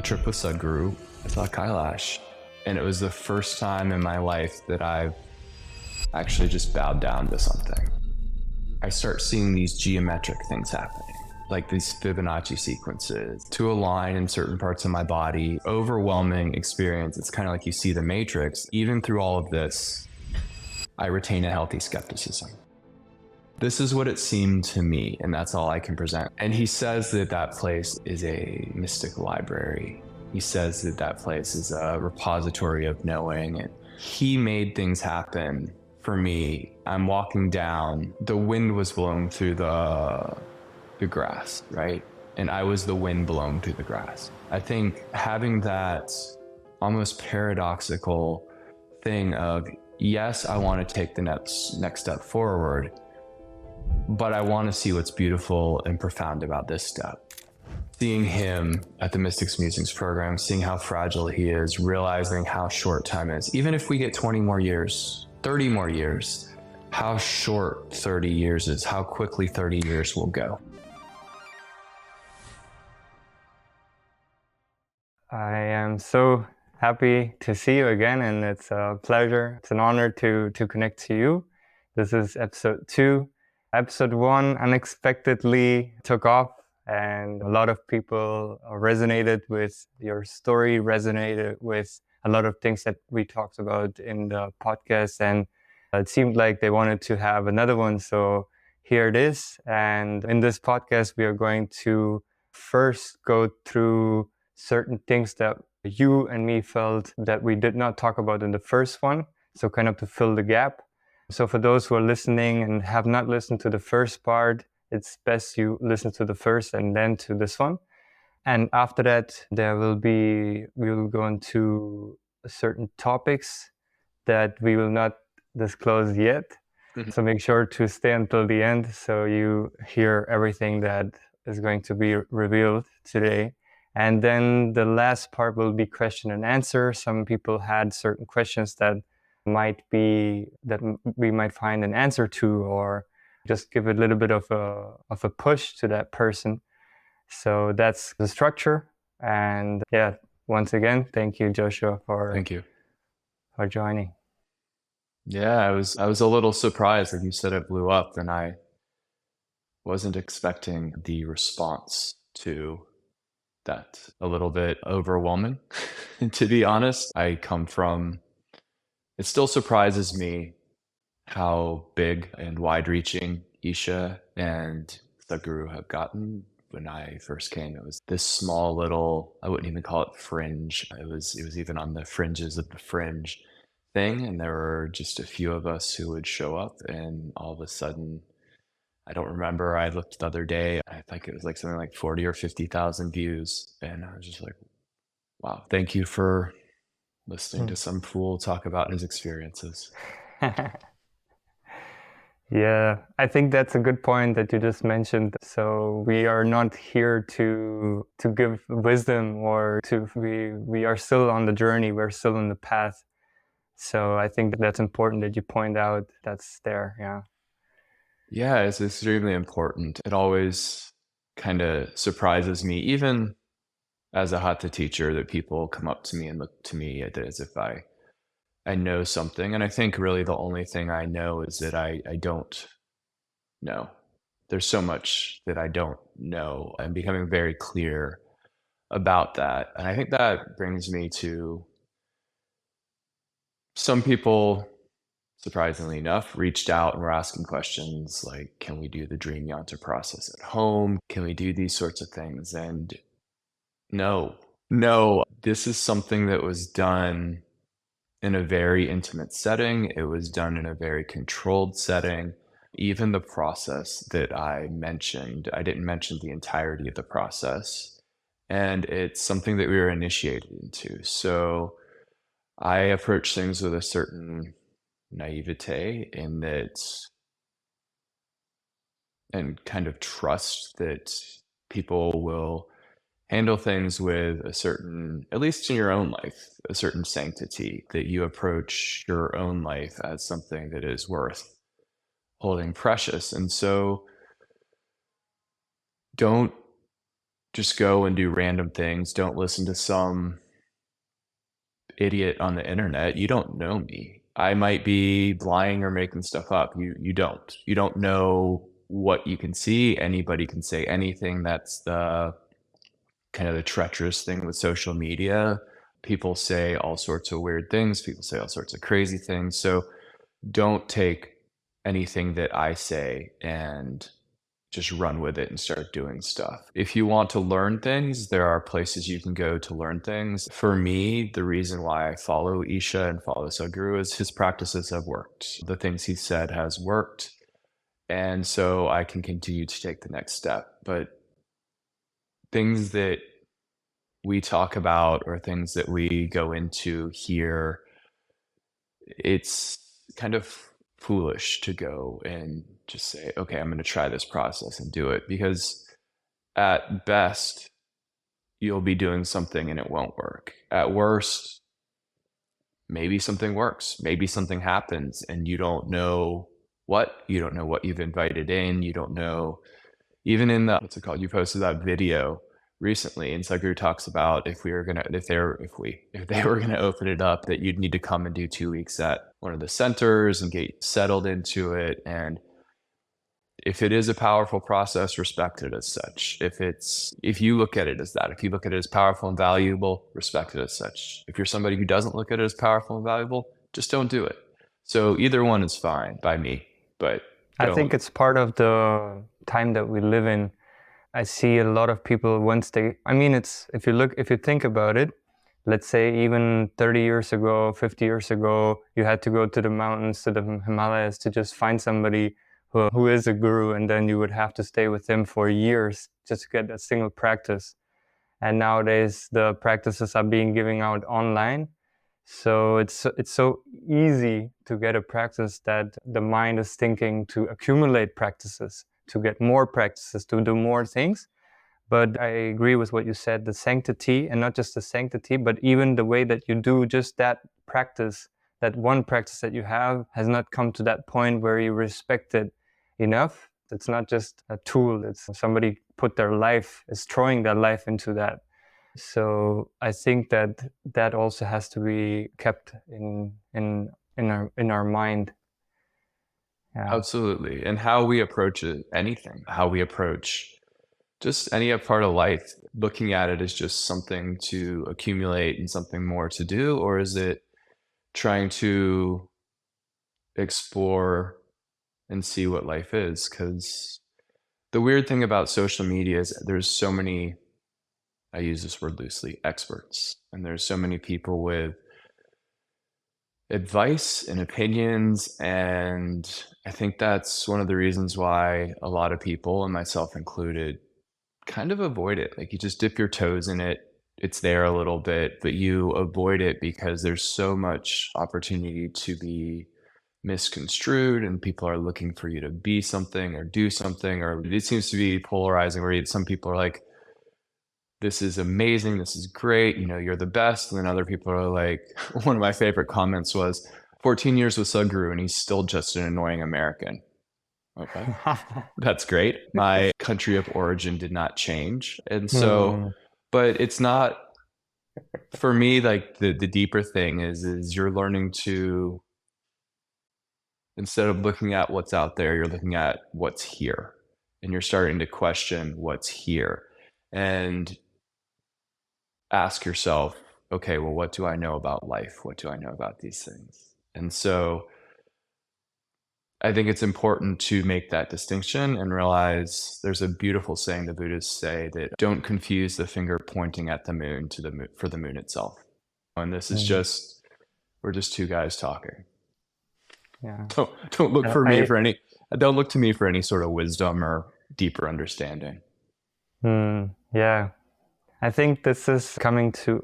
trip with Sadhguru. I saw Kailash. And it was the first time in my life that I've actually just bowed down to something. I start seeing these geometric things happening, like these Fibonacci sequences to align in certain parts of my body. Overwhelming experience. It's kind of like you see the Matrix. Even through all of this, I retain a healthy skepticism. This is what it seemed to me, and that's all I can present. And he says that that place is a mystic library. He says that that place is a repository of knowing, and he made things happen for me. I'm walking down, the wind was blowing through the grass, right? And I was the wind blowing through the grass. I think having that almost paradoxical thing of, yes, I want to take the next step forward, but I want to see what's beautiful and profound about this step. Seeing him at the Musings program, seeing how fragile he is, realizing how short time is. Even if we get 20 more years, 30 more years, how short 30 years is, how quickly 30 years will go. I am so happy to see you again, and it's a pleasure. It's an honor to connect to you. This is episode 2. Episode 1 unexpectedly took off, and a lot of people resonated with your story, resonated with a lot of things that we talked about in the podcast, and it seemed like they wanted to have another one. So here it is. And in this podcast, we are going to first go through certain things that you and me felt that we did not talk about in the first one. So kind of to fill the gap. So for those who are listening and have not listened to the first part, it's best you listen to the first and then to this one. And after that, we will go into certain topics that we will not disclose yet. Mm-hmm. So make sure to stay until the end so you hear everything that is going to be revealed today. And then the last part will be question and answer. Some people had certain questions that we might find an answer to, or just give a little bit of a push to that person. So that's the structure. And yeah, once again, thank you, Joshua, for joining. Yeah, I was a little surprised that you said it blew up, and I wasn't expecting the response to that. A little bit overwhelming, to be honest. It still surprises me how big and wide-reaching Isha and Sadhguru have gotten. When I first came, it was this small little, I wouldn't even call it fringe. It was even on the fringes of the fringe thing, and there were just a few of us who would show up, and all of a sudden, I don't remember, I looked the other day, I think it was like something like 40 or 50,000 views, and I was just like, wow, thank you for listening to some fool talk about his experiences. Yeah, I think that's a good point that you just mentioned. So we are not here to give wisdom we are still on the journey, we're still on the path. So I think that's important that you point out that's there, yeah. Yeah, it's extremely important. It always kind of surprises me, even as a hatha teacher, that people come up to me and look to me as if I know something. And I think really the only thing I know is that I don't know. There's so much that I don't know. I'm becoming very clear about that. And I think that brings me to some people, surprisingly enough, reached out and were asking questions like, can we do the dream yantra process at home? Can we do these sorts of things? And no, this is something that was done in a very intimate setting. It was done in a very controlled setting. Even the process that I mentioned, I didn't mention the entirety of the process. And it's something that we were initiated into. So I approach things with a certain naivete in that, and kind of trust that people will handle things with a certain, at least in your own life, a certain sanctity, that you approach your own life as something that is worth holding precious. And so don't just go and do random things. Don't listen to some idiot on the internet. You don't know me. I might be lying or making stuff up. You don't. You don't know what you can see. Anybody can say anything. That's the kind of the treacherous thing with social media. People say all sorts of weird things. People say all sorts of crazy things. So don't take anything that I say and just run with it and start doing stuff. If you want to learn things, there are places you can go to learn things. For me, the reason why I follow Isha and follow Sadhguru is his practices have worked. The things he said has worked. And so I can continue to take the next step. But things that we talk about or things that we go into here, it's kind of foolish to go and just say, okay, I'm going to try this process and do it, because at best, you'll be doing something and it won't work. At worst, maybe something works. Maybe something happens and you don't know what. You don't know what you've invited in. You don't know. Even in the, what's it called? You posted that video recently, and Sadhguru talks about if they were gonna open it up, that you'd need to come and do 2 weeks at one of the centers and get settled into it. And if it is a powerful process, respect it as such. If you look at it as that, if you look at it as powerful and valuable, respect it as such. If you're somebody who doesn't look at it as powerful and valuable, just don't do it. So either one is fine by me, but I think it's part of the time that we live in. I see a lot of people if you think about it, let's say even 30 years ago, 50 years ago, you had to go to the mountains, to the Himalayas to just find somebody who is a guru, and then you would have to stay with him for years just to get a single practice. And nowadays the practices are being given out online. So it's so easy to get a practice that the mind is thinking to accumulate practices, to get more practices, to do more things. But I agree with what you said, the sanctity, and not just the sanctity, but even the way that you do just that practice, that one practice that you have has not come to that point where you respect it enough. It's not just a tool, it's somebody is throwing their life into that. So I think that also has to be kept in our mind. Yeah. Absolutely. And how we approach it, anything, how we approach just any part of life, looking at it as just something to accumulate and something more to do, or is it trying to explore and see what life is? Because the weird thing about social media is there's so many, I use this word loosely, experts, and there's so many people with advice and opinions, and I think that's one of the reasons why a lot of people, and myself included, kind of avoid it. Like, you just dip your toes in it, it's there a little bit, but you avoid it because there's so much opportunity to be misconstrued, and people are looking for you to be something or do something, or it seems to be polarizing where some people are like, this is amazing, this is great, you're the best. And then other people are like, one of my favorite comments was, 14 years with Sadhguru and he's still just an annoying American. Okay, that's great. My country of origin did not change. And so, but it's not, for me, like the deeper thing is you're learning to, instead of looking at what's out there, you're looking at what's here, and you're starting to question what's here and ask yourself, okay, well, what do I know about life? What do I know about these things? And so I think it's important to make that distinction and realize there's a beautiful saying the Buddhists say that don't confuse the finger pointing at the moon for the moon itself. And this is just, we're just two guys talking. Yeah. Don't look for me for any. Don't look to me for any sort of wisdom or deeper understanding. Yeah, I think this is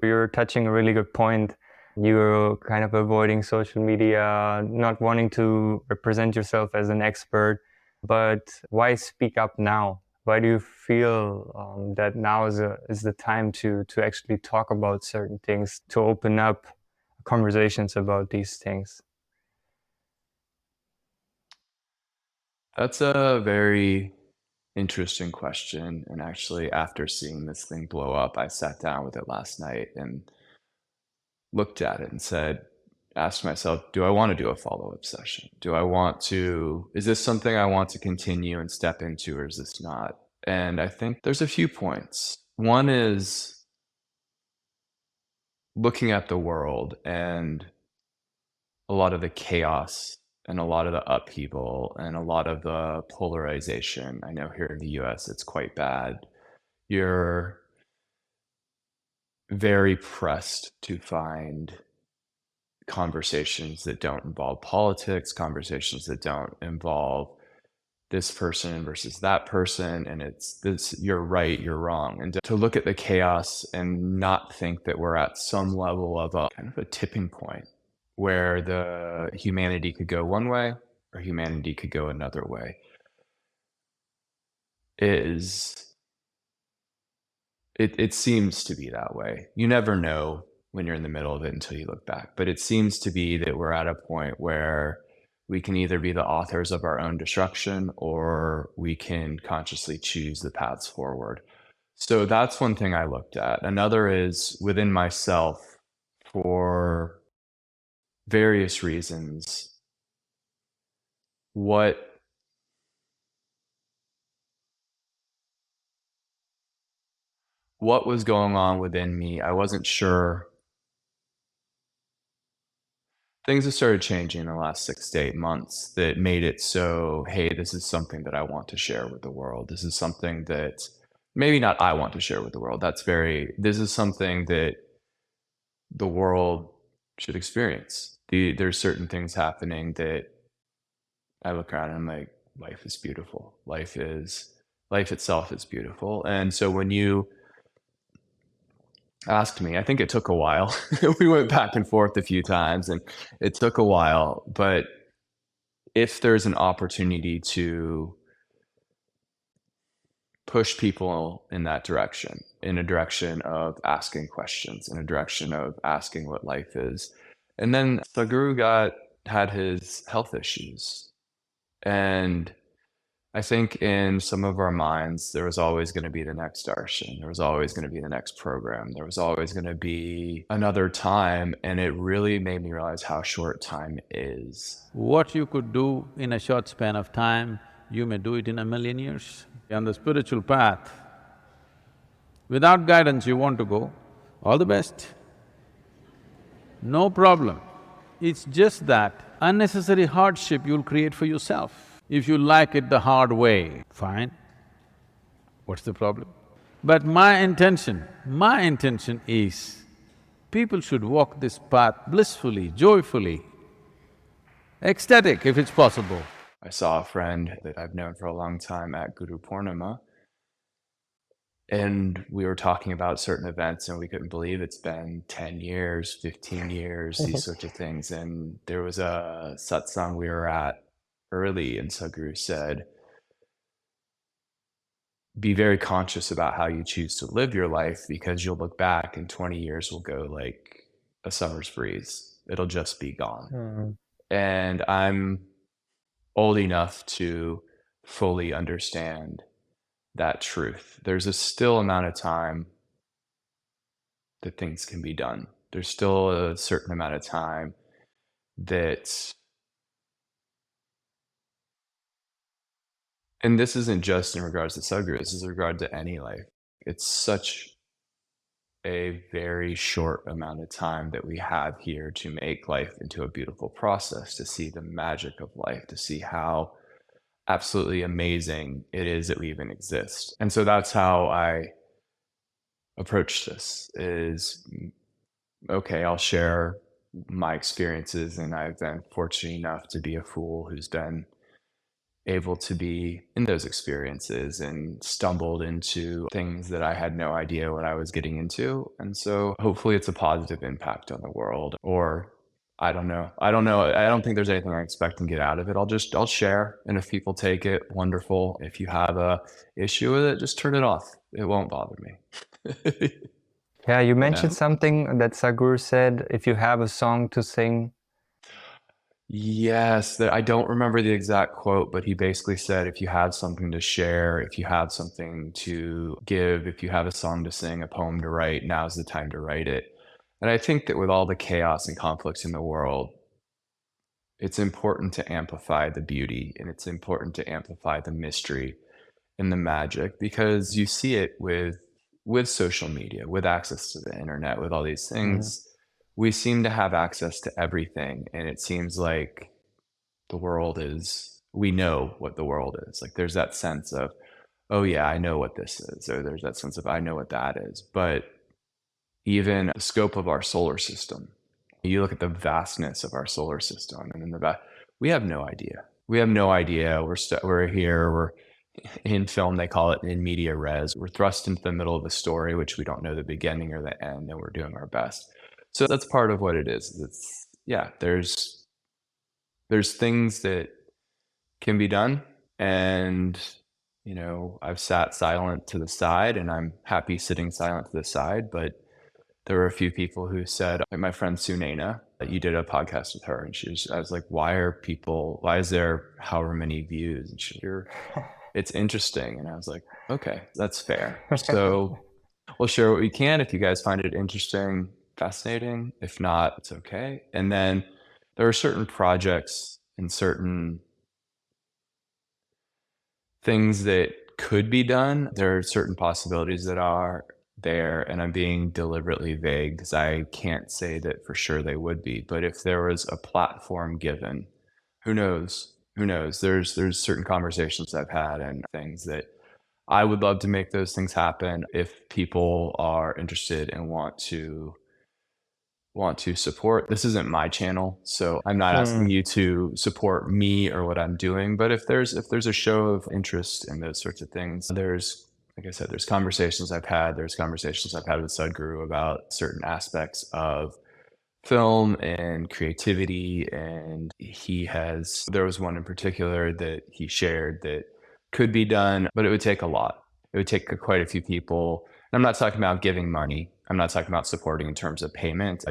you're touching a really good point. You're kind of avoiding social media, not wanting to represent yourself as an expert. But why speak up now? Why do you feel that now is the time to actually talk about certain things, to open up conversations about these things? That's a very interesting question. And actually, after seeing this thing blow up, I sat down with it last night and looked at it and said, asked myself, do I want to do a follow-up session? Is this something I want to continue and step into, or is this not? And I think there's a few points. One is looking at the world and a lot of the chaos and a lot of the upheaval and a lot of the polarization. I know here in the US it's quite bad. You're very pressed to find conversations that don't involve politics, conversations that don't involve this person versus that person, and it's this, you're right, you're wrong. And to look at the chaos and not think that we're at some level of a kind of a tipping point where the humanity could go one way or humanity could go another way is it seems to be that way. You never know when you're in the middle of it until you look back, but it seems to be that we're at a point where we can either be the authors of our own destruction or we can consciously choose the paths forward. So that's one thing I looked at. Another is within myself, for various reasons, what was going on within me. I wasn't sure. Things have started changing in the last 6 to 8 months that made it so, hey, this is something that I want to share with the world. This is something that maybe not I want to share with the world. This is something that the world should experience. There's certain things happening that I look around and I'm like, life is beautiful. Life itself is beautiful. And so when you asked me, I think it took a while. We went back and forth a few times and it took a while, but if there's an opportunity to push people in that direction, in a direction of asking questions, in a direction of asking what life is. And then Sadhguru had his health issues. And I think in some of our minds, there was always going to be the next darshan. There was always going to be the next program. There was always going to be another time. And it really made me realize how short time is. What you could do in a short span of time, you may do it in 1,000,000 years. On the spiritual path, without guidance you want to go, all the best. No problem. It's just that unnecessary hardship you'll create for yourself. If you like it the hard way, fine. What's the problem? But my intention is people should walk this path blissfully, joyfully, ecstatic if it's possible. I saw a friend that I've known for a long time at Guru Purnima, and we were talking about certain events and we couldn't believe it's been 10 years, 15 years, these sorts of things. And there was a satsang we were at early and Sadhguru said, be very conscious about how you choose to live your life because you'll look back and 20 years will go like a summer's breeze. It'll just be gone. And I'm old enough to fully understand that truth. There's a still amount of time that things can be done. There's still a certain amount of time that, and this isn't just in regards to Sadhguru, this is in regard to any life. It's such a very short amount of time that we have here to make life into a beautiful process, to see the magic of life, to see how absolutely amazing it is that we even exist. And so that's how I approach this is, okay, I'll share my experiences, and I've been fortunate enough to be a fool who's been able to be in those experiences and stumbled into things that I had no idea what I was getting into. And so hopefully it's a positive impact on the world, or I don't know. I don't think there's anything I expect and get out of it. I'll share. And if people take it, wonderful. If you have a issue with it, just turn it off. It won't bother me. Yeah, you mentioned something that Sadhguru said, if you have a song to sing. Yes, I don't remember the exact quote, but he basically said, if you have something to share, if you have something to give, if you have a song to sing, a poem to write, now's the time to write it. And I think that with all the chaos and conflicts in the world, it's important to amplify the beauty, and it's important to amplify the mystery and the magic, because you see it with social media, with access to the internet, with all these Mhm. things. We seem to have access to everything, and it seems like the world is, we know what the world is. Like there's that sense of, oh yeah, I know what this is, or there's that sense of, I know what that is. But even the scope of our solar system, you look at the vastness of our solar system, and in we have no idea. We have no idea. We're here. We're in film. They call it in media res. We're thrust into the middle of a story, which we don't know the beginning or the end, and we're doing our best. So that's part of what it is. It's yeah. There's things that can be done, and I've sat silent to the side, and I'm happy sitting silent to the side. But there were a few people who said, like my friend Sunena, that you did a podcast with her, and I was like, why is there however many views? And it's interesting. And I was like, okay, that's fair. So we'll share what we can. If you guys find it interesting, fascinating. If not, it's okay. And then there are certain projects and certain things that could be done. There are certain possibilities that are there, and I'm being deliberately vague because I can't say that for sure they would be. But if there was a platform given, who knows? Who knows? There's certain conversations I've had and things that I would love to make those things happen if people are interested and want to support. This isn't my channel, so I'm not asking Mm. you to support me or what I'm doing. But if there's a show of interest in those sorts of things, there's, like I said, there's conversations I've had. There's conversations I've had with Sadhguru about certain aspects of film and creativity. And there was one in particular that he shared that could be done, but it would take a lot. It would take quite a few people. And I'm not talking about giving money. I'm not talking about supporting in terms of payment.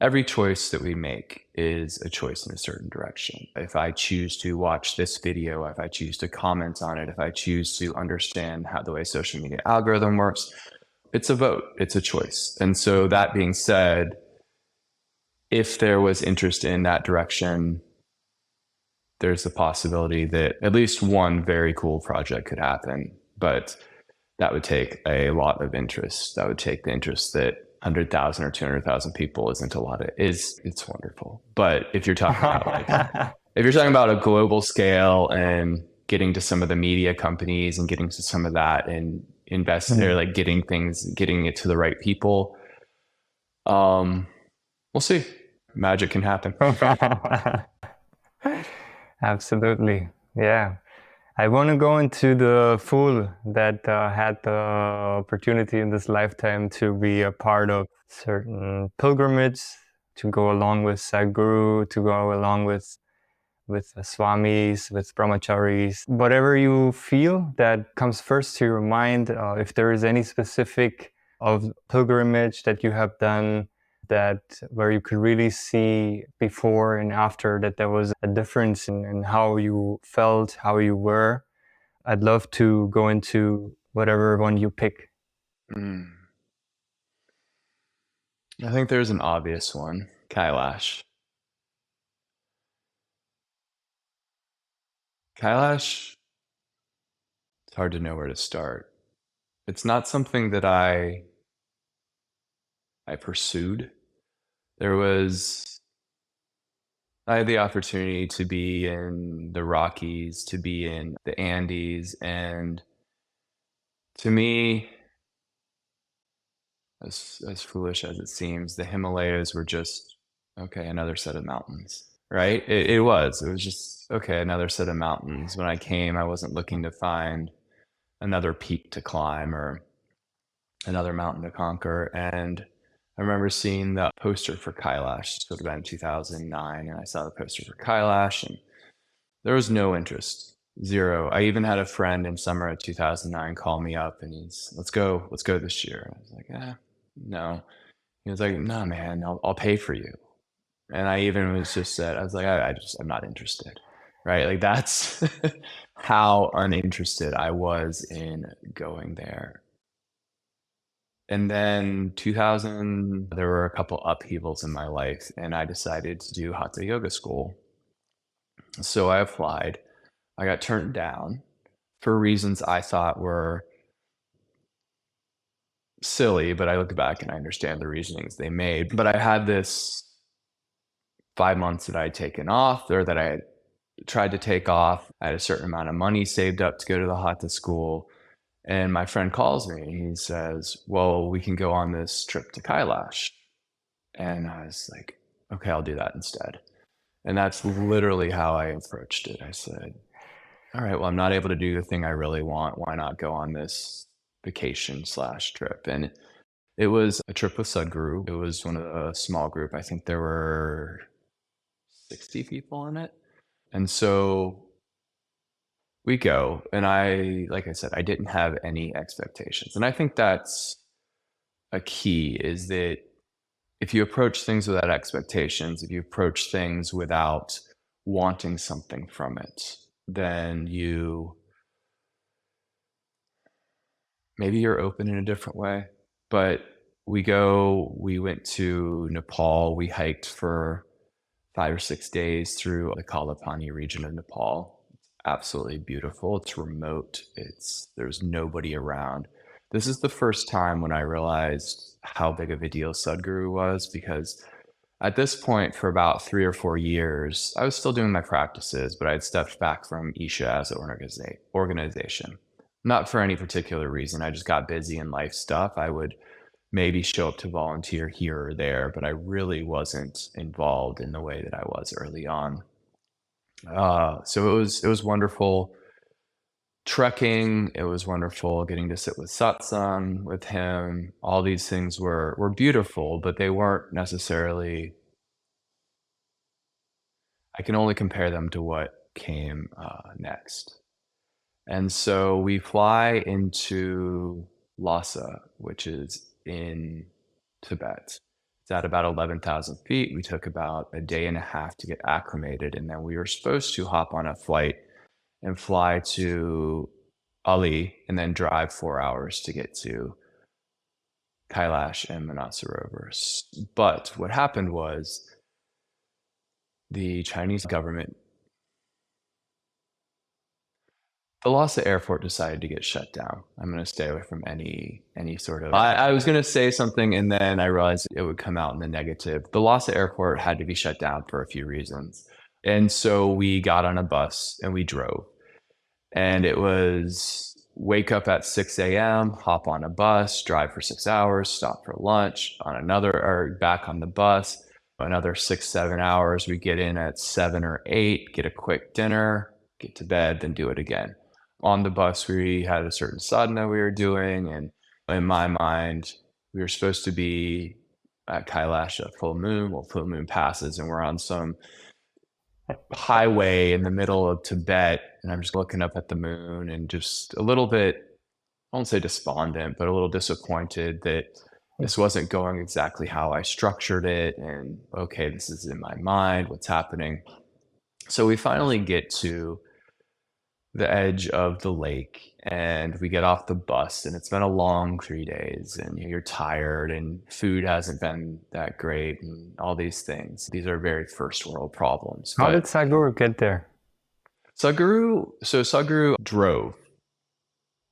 Every choice that we make is a choice in a certain direction. If I choose to watch this video, if I choose to comment on it, if I choose to understand how the way social media algorithm works, it's a vote, it's a choice. And so that being said, if there was interest in that direction, there's the possibility that at least one very cool project could happen. But that would take a lot of interest. That would take the interest that 100,000 or 200,000 people isn't a lot of, it's wonderful. But if you're talking about a global scale and getting to some of the media companies and getting to some of that and invest or like getting it to the right people, we'll see. Magic can happen. Absolutely. Yeah. I want to go into the fool that had the opportunity in this lifetime to be a part of certain pilgrimage, to go along with Sadhguru, to go along with swamis, with brahmacharis, whatever you feel that comes first to your mind. If there is any specific of pilgrimage that you have done that where you could really see before and after that there was a difference in how you felt, how you were, I'd love to go into whatever one you pick. I think there's an obvious one, Kailash. Kailash, it's hard to know where to start. It's not something that I pursued. I had the opportunity to be in the Rockies, to be in the Andes, and to me, as foolish as it seems, the Himalayas were just, okay, another set of mountains, right? It was just, okay, another set of mountains. When I came, I wasn't looking to find another peak to climb or another mountain to conquer. And I remember seeing the poster for Kailash. It would have been in 2009, and I saw the poster for Kailash, and there was no interest, zero. I even had a friend in summer of 2009 call me up, and let's go this year. I was like, no. He was like, no, man, I'll pay for you. And I even was just said, I was like, I'm not interested, right? Like that's how uninterested I was in going there. And then 2000, there were a couple upheavals in my life, and I decided to do Hatha Yoga school. So I applied. I got turned down for reasons I thought were silly, but I look back and I understand the reasonings they made. But I had this 5 months that I had taken off, or that I had tried to take off. I had a certain amount of money saved up to go to the Hatha school. And my friend calls me and he says, well, we can go on this trip to Kailash. And I was like, okay, I'll do that instead. And that's literally how I approached it. I said, all right, well, I'm not able to do the thing I really want. Why not go on this vacation/trip? And it was a trip with Sadhguru. It was one of a small group. I think there were 60 people in it. And so we go, and like I said, I didn't have any expectations. And I think that's a key, is that if you approach things without expectations, if you approach things without wanting something from it, then maybe you're open in a different way. But we went to Nepal. We hiked for 5 or 6 days through the Kalapani region of Nepal. It's absolutely beautiful. It's remote. There's nobody around. This is the first time when I realized how big of a deal Sadhguru was, because at this point, for about 3 or 4 years, I was still doing my practices, but I'd stepped back from Isha as an organization. Not for any particular reason. I just got busy in life stuff. I would maybe show up to volunteer here or there, but I really wasn't involved in the way that I was early on. So it was wonderful trekking. It was wonderful getting to sit with satsang with him. All these things were beautiful, but they weren't necessarily, I can only compare them to what came next. And so we fly into Lhasa, which is in Tibet. It's at about 11,000 feet. We took about a day and a half to get acclimated, and then we were supposed to hop on a flight and fly to Ali, and then drive 4 hours to get to Kailash and Manasarovars. But what happened was the Chinese government, the Lhasa airport decided to get shut down. I'm going to stay away from any sort of... I was going to say something, and then I realized it would come out in the negative. The Lhasa airport had to be shut down for a few reasons. And so we got on a bus and we drove. And it was wake up at 6 a.m., hop on a bus, drive for 6 hours, stop for lunch, or back on the bus, another 6, 7 hours. We get in at 7 or 8, get a quick dinner, get to bed, then do it again. On the bus, we had a certain sadhana we were doing, and in my mind, we were supposed to be at Kailash at full moon. Well, full moon passes, and we're on some highway in the middle of Tibet, and I'm just looking up at the moon and just a little bit, I won't say despondent, but a little disappointed that this wasn't going exactly how I structured it. And okay, this is in my mind, what's happening? So we finally get to the edge of the lake and we get off the bus, and it's been a long 3 days, and you're tired and food hasn't been that great and all these things. These are very first world problems. How did Sadhguru get there? Sadhguru drove.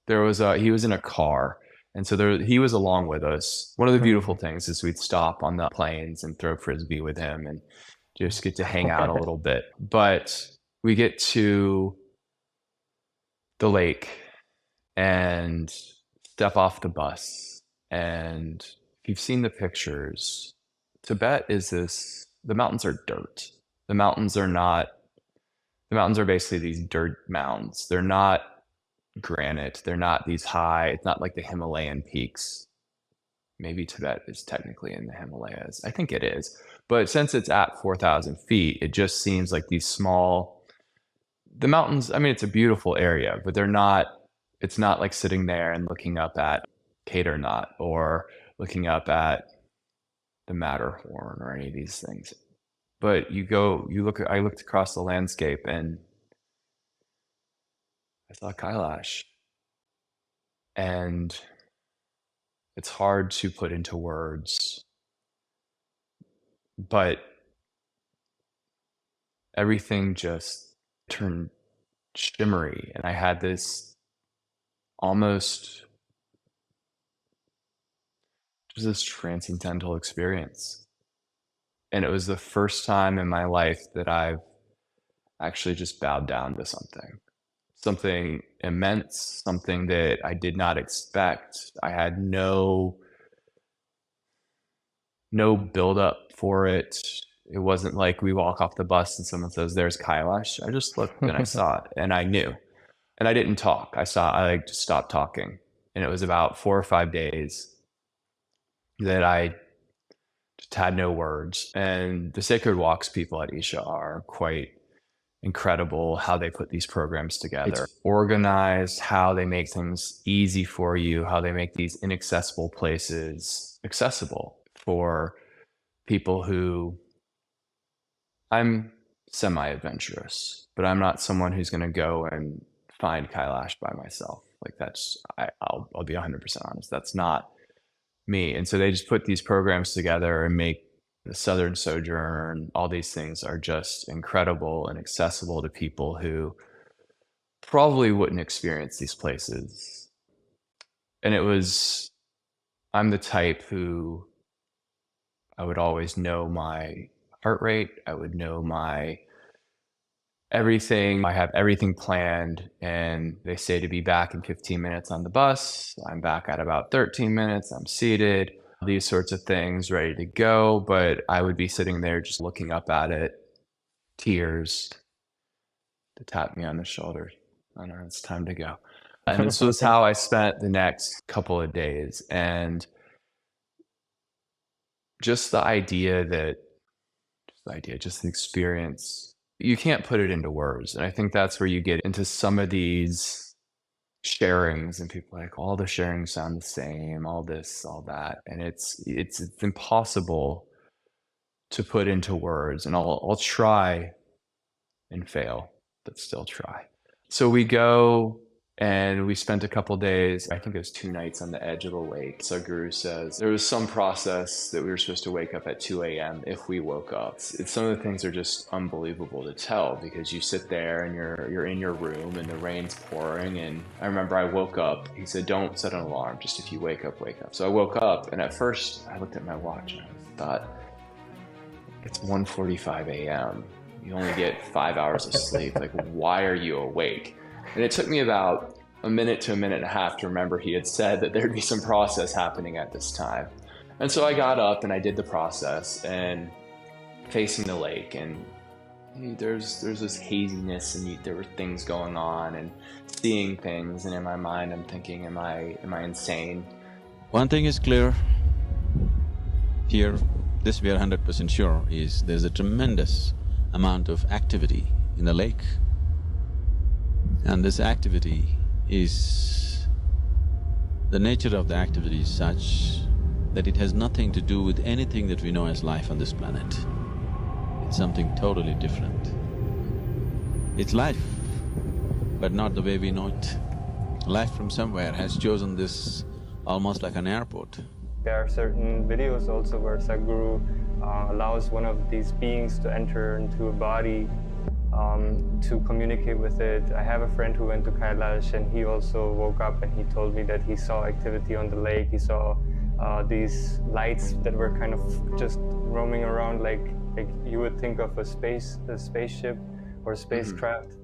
He was in a car, and so he was along with us. One of the beautiful things is we'd stop on the plains and throw frisbee with him and just get to hang out a little bit. But we get to the lake and step off the bus, and if you've seen the pictures, Tibet is the mountains are dirt. The mountains are basically these dirt mounds. They're not granite. They're not these high. It's not like the Himalayan peaks. Maybe Tibet is technically in the Himalayas. I think it is. But since it's at 4,000 feet, it just seems like these the mountains, I mean, it's a beautiful area, but it's not like sitting there and looking up at Kedarnath or looking up at the Matterhorn or any of these things. But I looked across the landscape and I saw Kailash. And it's hard to put into words, but everything just turned shimmery. And I had this almost just this transcendental experience. And it was the first time in my life that I've actually just bowed down to something immense, something that I did not expect. I had no build up for it. It wasn't like we walk off the bus and someone says, "There's Kailash." I just looked and I saw it and I knew. And I didn't talk. I just stopped talking. And it was about 4 or 5 days that I just had no words. And the sacred walks people at Isha are quite incredible, how they put these programs together. It's organized, how they make things easy for you, how they make these inaccessible places accessible for people who... I'm semi-adventurous, but I'm not someone who's going to go and find Kailash by myself. Like I'll be 100% honest. That's not me. And so they just put these programs together and make the Southern Sojourn, all these things are just incredible and accessible to people who probably wouldn't experience these places. And I'm the type who I would always know my heart rate. I would know my everything. I have everything planned, and they say to be back in 15 minutes on the bus. I'm back at about 13 minutes. I'm seated, these sorts of things, ready to go. But I would be sitting there just looking up at it, tears to tap me on the shoulder. I know it's time to go. And this was how I spent the next couple of days. And just the experience, you can't put it into words. And I think that's where you get into some of these sharings and people are like, all the sharings sound the same, all this, all that. And it's impossible to put into words. And I'll try and fail, but still try. So we go and we spent a couple days, I think it was 2 nights on the edge of a lake. Sadhguru says there was some process that we were supposed to wake up at 2 a.m. if we woke up. Some of the things are just unbelievable to tell because you sit there and you're in your room and the rain's pouring. And I remember I woke up, he said, don't set an alarm, just if you wake up, wake up. So I woke up and at first I looked at my watch and I thought, it's 1:45 a.m. You only get 5 hours of sleep. Like, why are you awake? And it took me about a minute to a minute and a half to remember he had said that there'd be some process happening at this time. And so I got up and I did the process and facing the lake, and there's this haziness and there were things going on and seeing things, and in my mind I'm thinking, am I insane? One thing is clear here, this we are 100% sure, is there's a tremendous amount of activity in the lake. And this activity is… the nature of the activity is such that it has nothing to do with anything that we know as life on this planet. It's something totally different. It's life, but not the way we know it. Life from somewhere has chosen this almost like an airport. There are certain videos also where Sadhguru allows one of these beings to enter into a body to communicate with it. I have a friend who went to Kailash and he also woke up and he told me that he saw activity on the lake. He saw these lights that were kind of just roaming around like you would think of a spaceship or a spacecraft.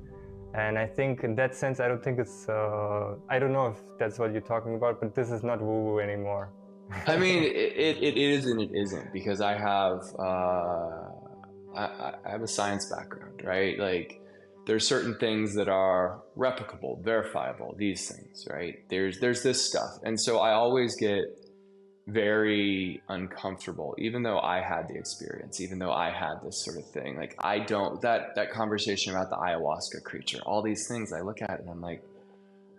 And I think in that sense, I don't think it's… I don't know if that's what you're talking about, but this is not woo-woo anymore. I mean, it is and it isn't, because I have a science background, right? Like, there's certain things that are replicable, verifiable, these things, right? There's this stuff. And so I always get very uncomfortable, even though I had the experience, even though I had this sort of thing. Like, I don't… that conversation about the ayahuasca creature, all these things, I look at it and I'm like,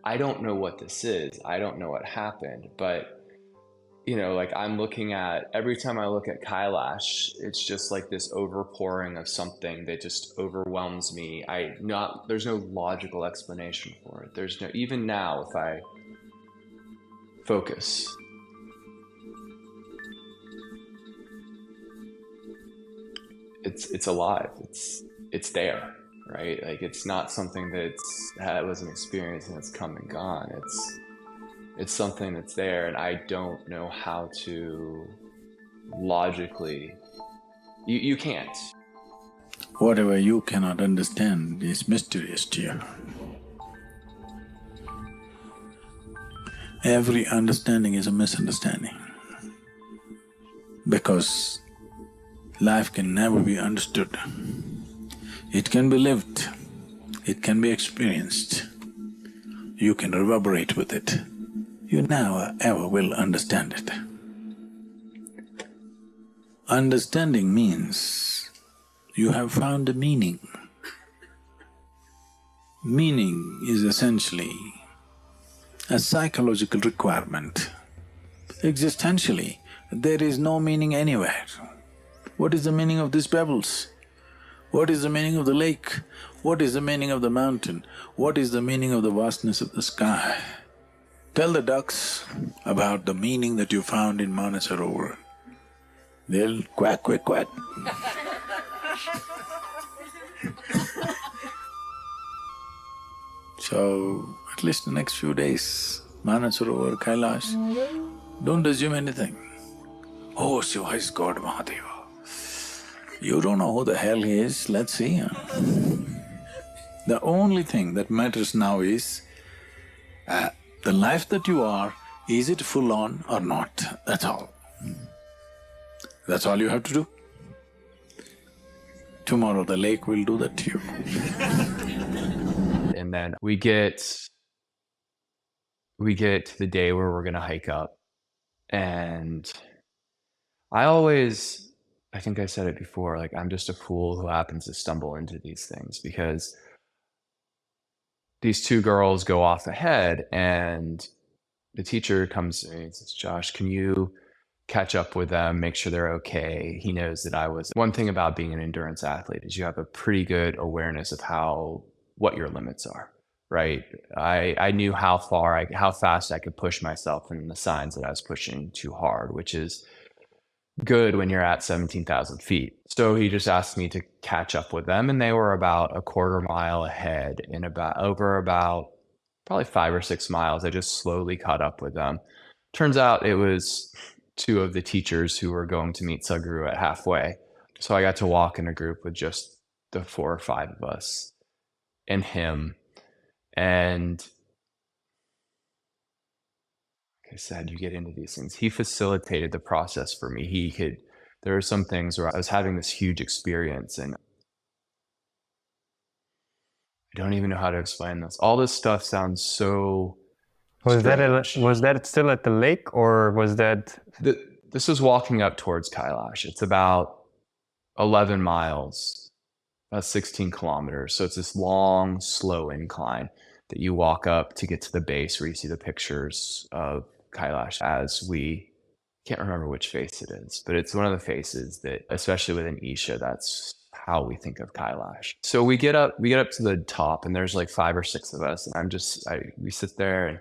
I don't know what this is. I don't know what happened, but like I'm looking at, every time I look at Kailash, it's just like this overpouring of something that just overwhelms me. There's no logical explanation for it. There's no, even now, if I focus, it's alive. It's there, right? Like it's not something that was an experience and it's come and gone. It's something that's there, and I don't know how to logically. You can't. Whatever you cannot understand is mysterious to you. Every understanding is a misunderstanding, because life can never be understood. It can be lived, it can be experienced. You can reverberate with it. You never ever will understand it. Understanding means you have found a meaning. Meaning is essentially a psychological requirement. Existentially, there is no meaning anywhere. What is the meaning of these pebbles? What is the meaning of the lake? What is the meaning of the mountain? What is the meaning of the vastness of the sky? Tell the ducks about the meaning that you found in Manasarovar. They'll quack, quack, quack. So, at least the next few days, Manasarovar, Kailash, don't assume anything. Oh, Shiva is God, Mahadeva. You don't know who the hell he is, let's see. The only thing that matters now is the life that you are, is it full on or not? That's all. That's all you have to do. Tomorrow the lake will do that to you. And then we get to the day where we're gonna hike up, and I think I said it before, like I'm just a fool who happens to stumble into these things, because these two girls go off ahead and the teacher comes to me and says, Josh, can you catch up with them, make sure they're okay? He knows that one thing about being an endurance athlete is you have a pretty good awareness of what your limits are, right? I knew how fast I could push myself, and the signs that I was pushing too hard, which is good when you're at 17,000 feet. So he just asked me to catch up with them, and they were about a quarter mile ahead, and over about probably 5 or 6 miles, I just slowly caught up with them. Turns out it was two of the teachers who were going to meet Sadhguru at halfway. So I got to walk in a group with just the 4 or 5 of us and him. And like I said, you get into these things. He facilitated the process for me. There were some things where I was having this huge experience, and I don't even know how to explain this. All this stuff sounds so strange. Was that still at the lake, or was that… This is walking up towards Kailash. It's about 11 miles, about 16 kilometers. So it's this long, slow incline that you walk up to get to the base where you see the pictures of Kailash can't remember which face it is, but it's one of the faces that, especially within Isha, that's how we think of Kailash. So we get up to the top, and there's like 5 or 6 of us, and we sit there and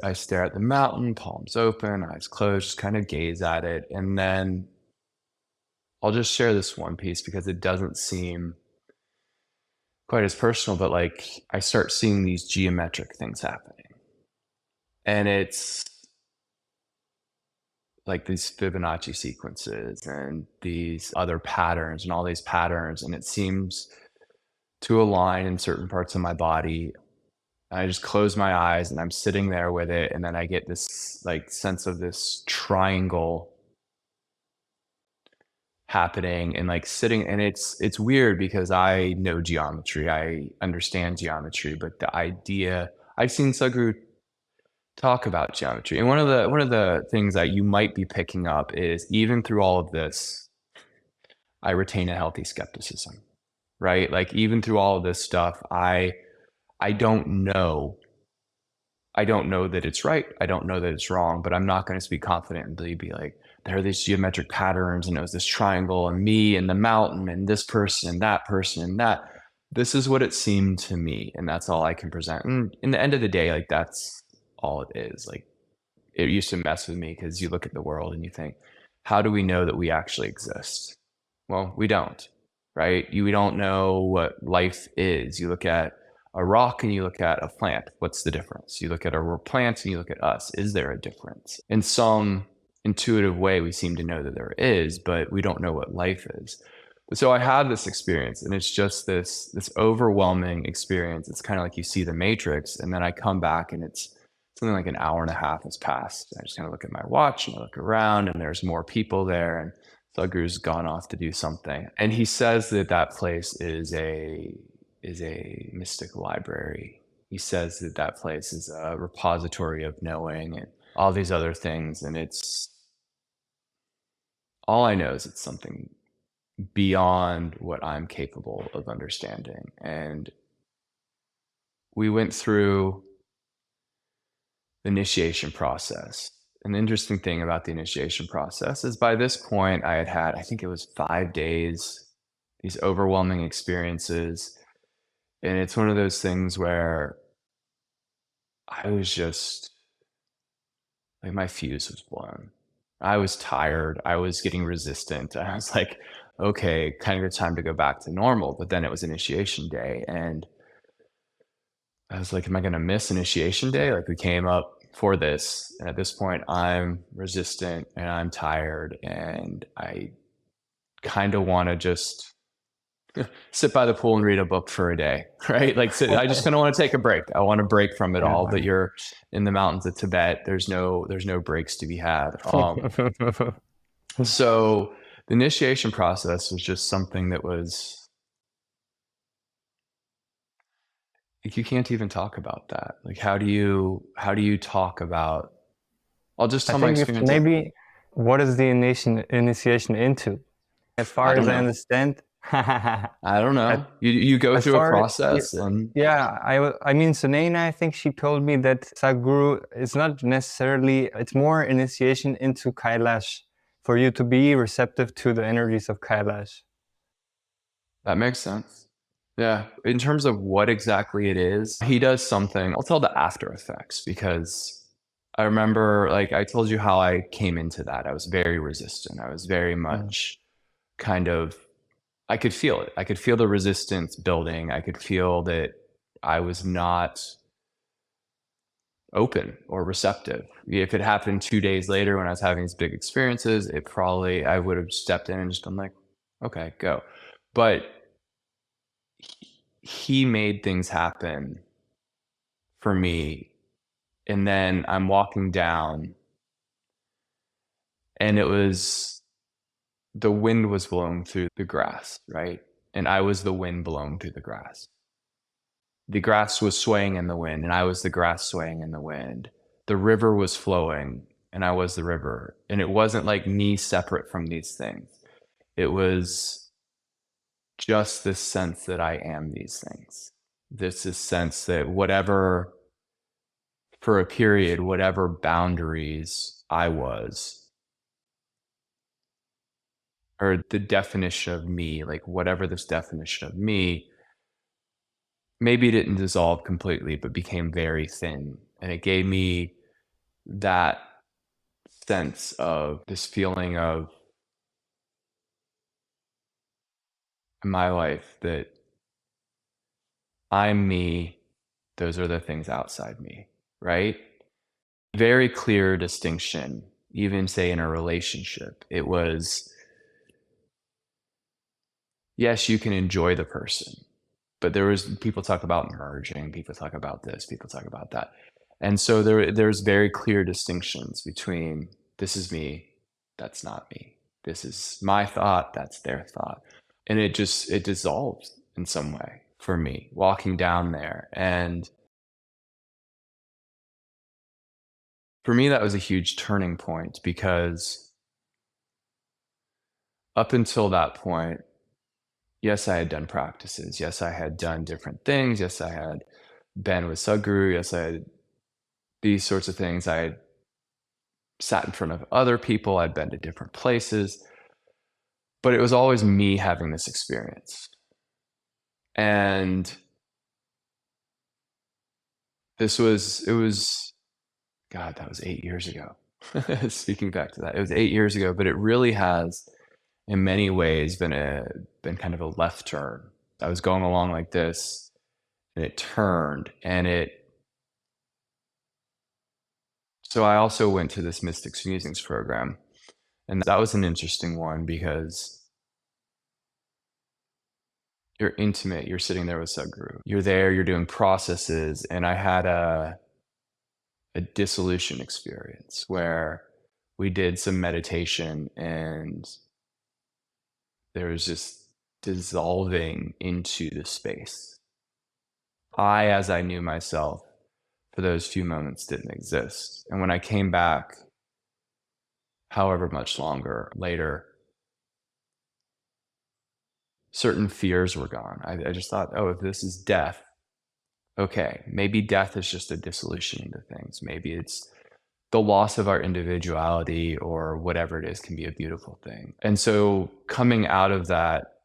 I stare at the mountain, palms open, eyes closed, just kind of gaze at it. And then I'll just share this one piece because it doesn't seem quite as personal, but like I start seeing these geometric things happening. And it's like these Fibonacci sequences and these other patterns and all these patterns. And it seems to align in certain parts of my body. I just close my eyes and I'm sitting there with it. And then I get this like sense of this triangle happening and like sitting. And it's weird because I know geometry. I understand geometry, but the idea, I've seen Sadhguru talk about geometry. And one of the things that you might be picking up is even through all of this, I retain a healthy skepticism, right? Like even through all of this stuff, I don't know I don't know that it's right. I don't know that it's wrong, but I'm not going to speak confidently, be like, there are these geometric patterns and it was this triangle and me and the mountain and this person and that person and that. This is what it seemed to me. And that's all I can present. And in the end of the day, like that's all it is. Like it used to mess with me because you look at the world and you think, how do we know that we actually exist? Well, we don't, right? We don't know what life is. You look at a rock and you look at a plant. What's the difference? You look at a plant and you look at us. Is there a difference? In some intuitive way, we seem to know that there is, but we don't know what life is. So I had this experience, and it's just this overwhelming experience. It's kind of like you see the Matrix, and then I come back and it's something like an hour and a half has passed. I just kind of look at my watch and I look around and there's more people there, and Sadhguru's gone off to do something. And he says that that place is a mystic library. He says that that place is a repository of knowing and all these other things. And it's all I know is it's something beyond what I'm capable of understanding. And we went through the initiation process. An interesting thing about the initiation process is by this point I had, I think it was 5 days, these overwhelming experiences. And it's one of those things where I was just like, my fuse was blown. I was tired. I was getting resistant. I was like, okay, kind of time to go back to normal. But then it was initiation day. And I was like, am I going to miss initiation day? Like we came up for this. And at this point, I'm resistant and I'm tired. And I kind of want to just sit by the pool and read a book for a day, right? Like I just kind of want to take a break. I want to break from it all. But you're in the mountains of Tibet. There's no breaks to be had. So the initiation process was just something that was like, you can't even talk about that. Like, how do you talk about? I'll just tell my experience. Maybe what is the initiation into? As far as I understand. I don't know. You go through a process and I mean, Sunaina, I think she told me that Sadhguru is not necessarily, it's more initiation into Kailash for you to be receptive to the energies of Kailash. That makes sense. Yeah. In terms of what exactly it is, he does something. I'll tell the after effects, because I remember, like I told you how I came into that. I was very resistant. I was very much kind of, I could feel it. I could feel the resistance building. I could feel that I was not open or receptive. If it happened 2 days later when I was having these big experiences, I would have stepped in and just been like, okay, go. But he made things happen for me. And then I'm walking down and the wind was blowing through the grass, right? And I was the wind blowing through the grass. The grass was swaying in the wind, and I was the grass swaying in the wind. The river was flowing, and I was the river. And it wasn't like me separate from these things. It was just this sense that I am these things. This is sense that for a period, whatever boundaries I was, or the definition of me, like whatever this definition of me, maybe it didn't dissolve completely, but became very thin. And it gave me that sense of this feeling of in my life that I'm me, those are the things outside me, right? Very clear distinction, even say in a relationship. It was, yes, you can enjoy the person, but people talk about merging, people talk about this, people talk about that. And so there's very clear distinctions between this is me, that's not me. This is my thought, that's their thought. And it dissolved in some way for me walking down there. And for me, that was a huge turning point, because up until that point, yes, I had done practices. Yes, I had done different things. Yes, I had been with Sadhguru. Yes, I had these sorts of things. I had sat in front of other people, I'd been to different places, but it was always me having this experience. And it was, God, that was 8 years ago. Speaking back to that, it was 8 years ago, but it really has, in many ways, been kind of a left turn. I was going along like this, and it turned, so I also went to this Mystics Musings program, and that was an interesting one because you're intimate, you're sitting there with Sadhguru. You're there, you're doing processes, and I had a dissolution experience where we did some meditation and there was just dissolving into the space. I, as I knew myself, for those few moments didn't exist. And when I came back, however much longer later, certain fears were gone. I just thought, oh, if this is death, okay, maybe death is just a dissolution into things. Maybe it's the loss of our individuality or whatever it is can be a beautiful thing. And so coming out of that,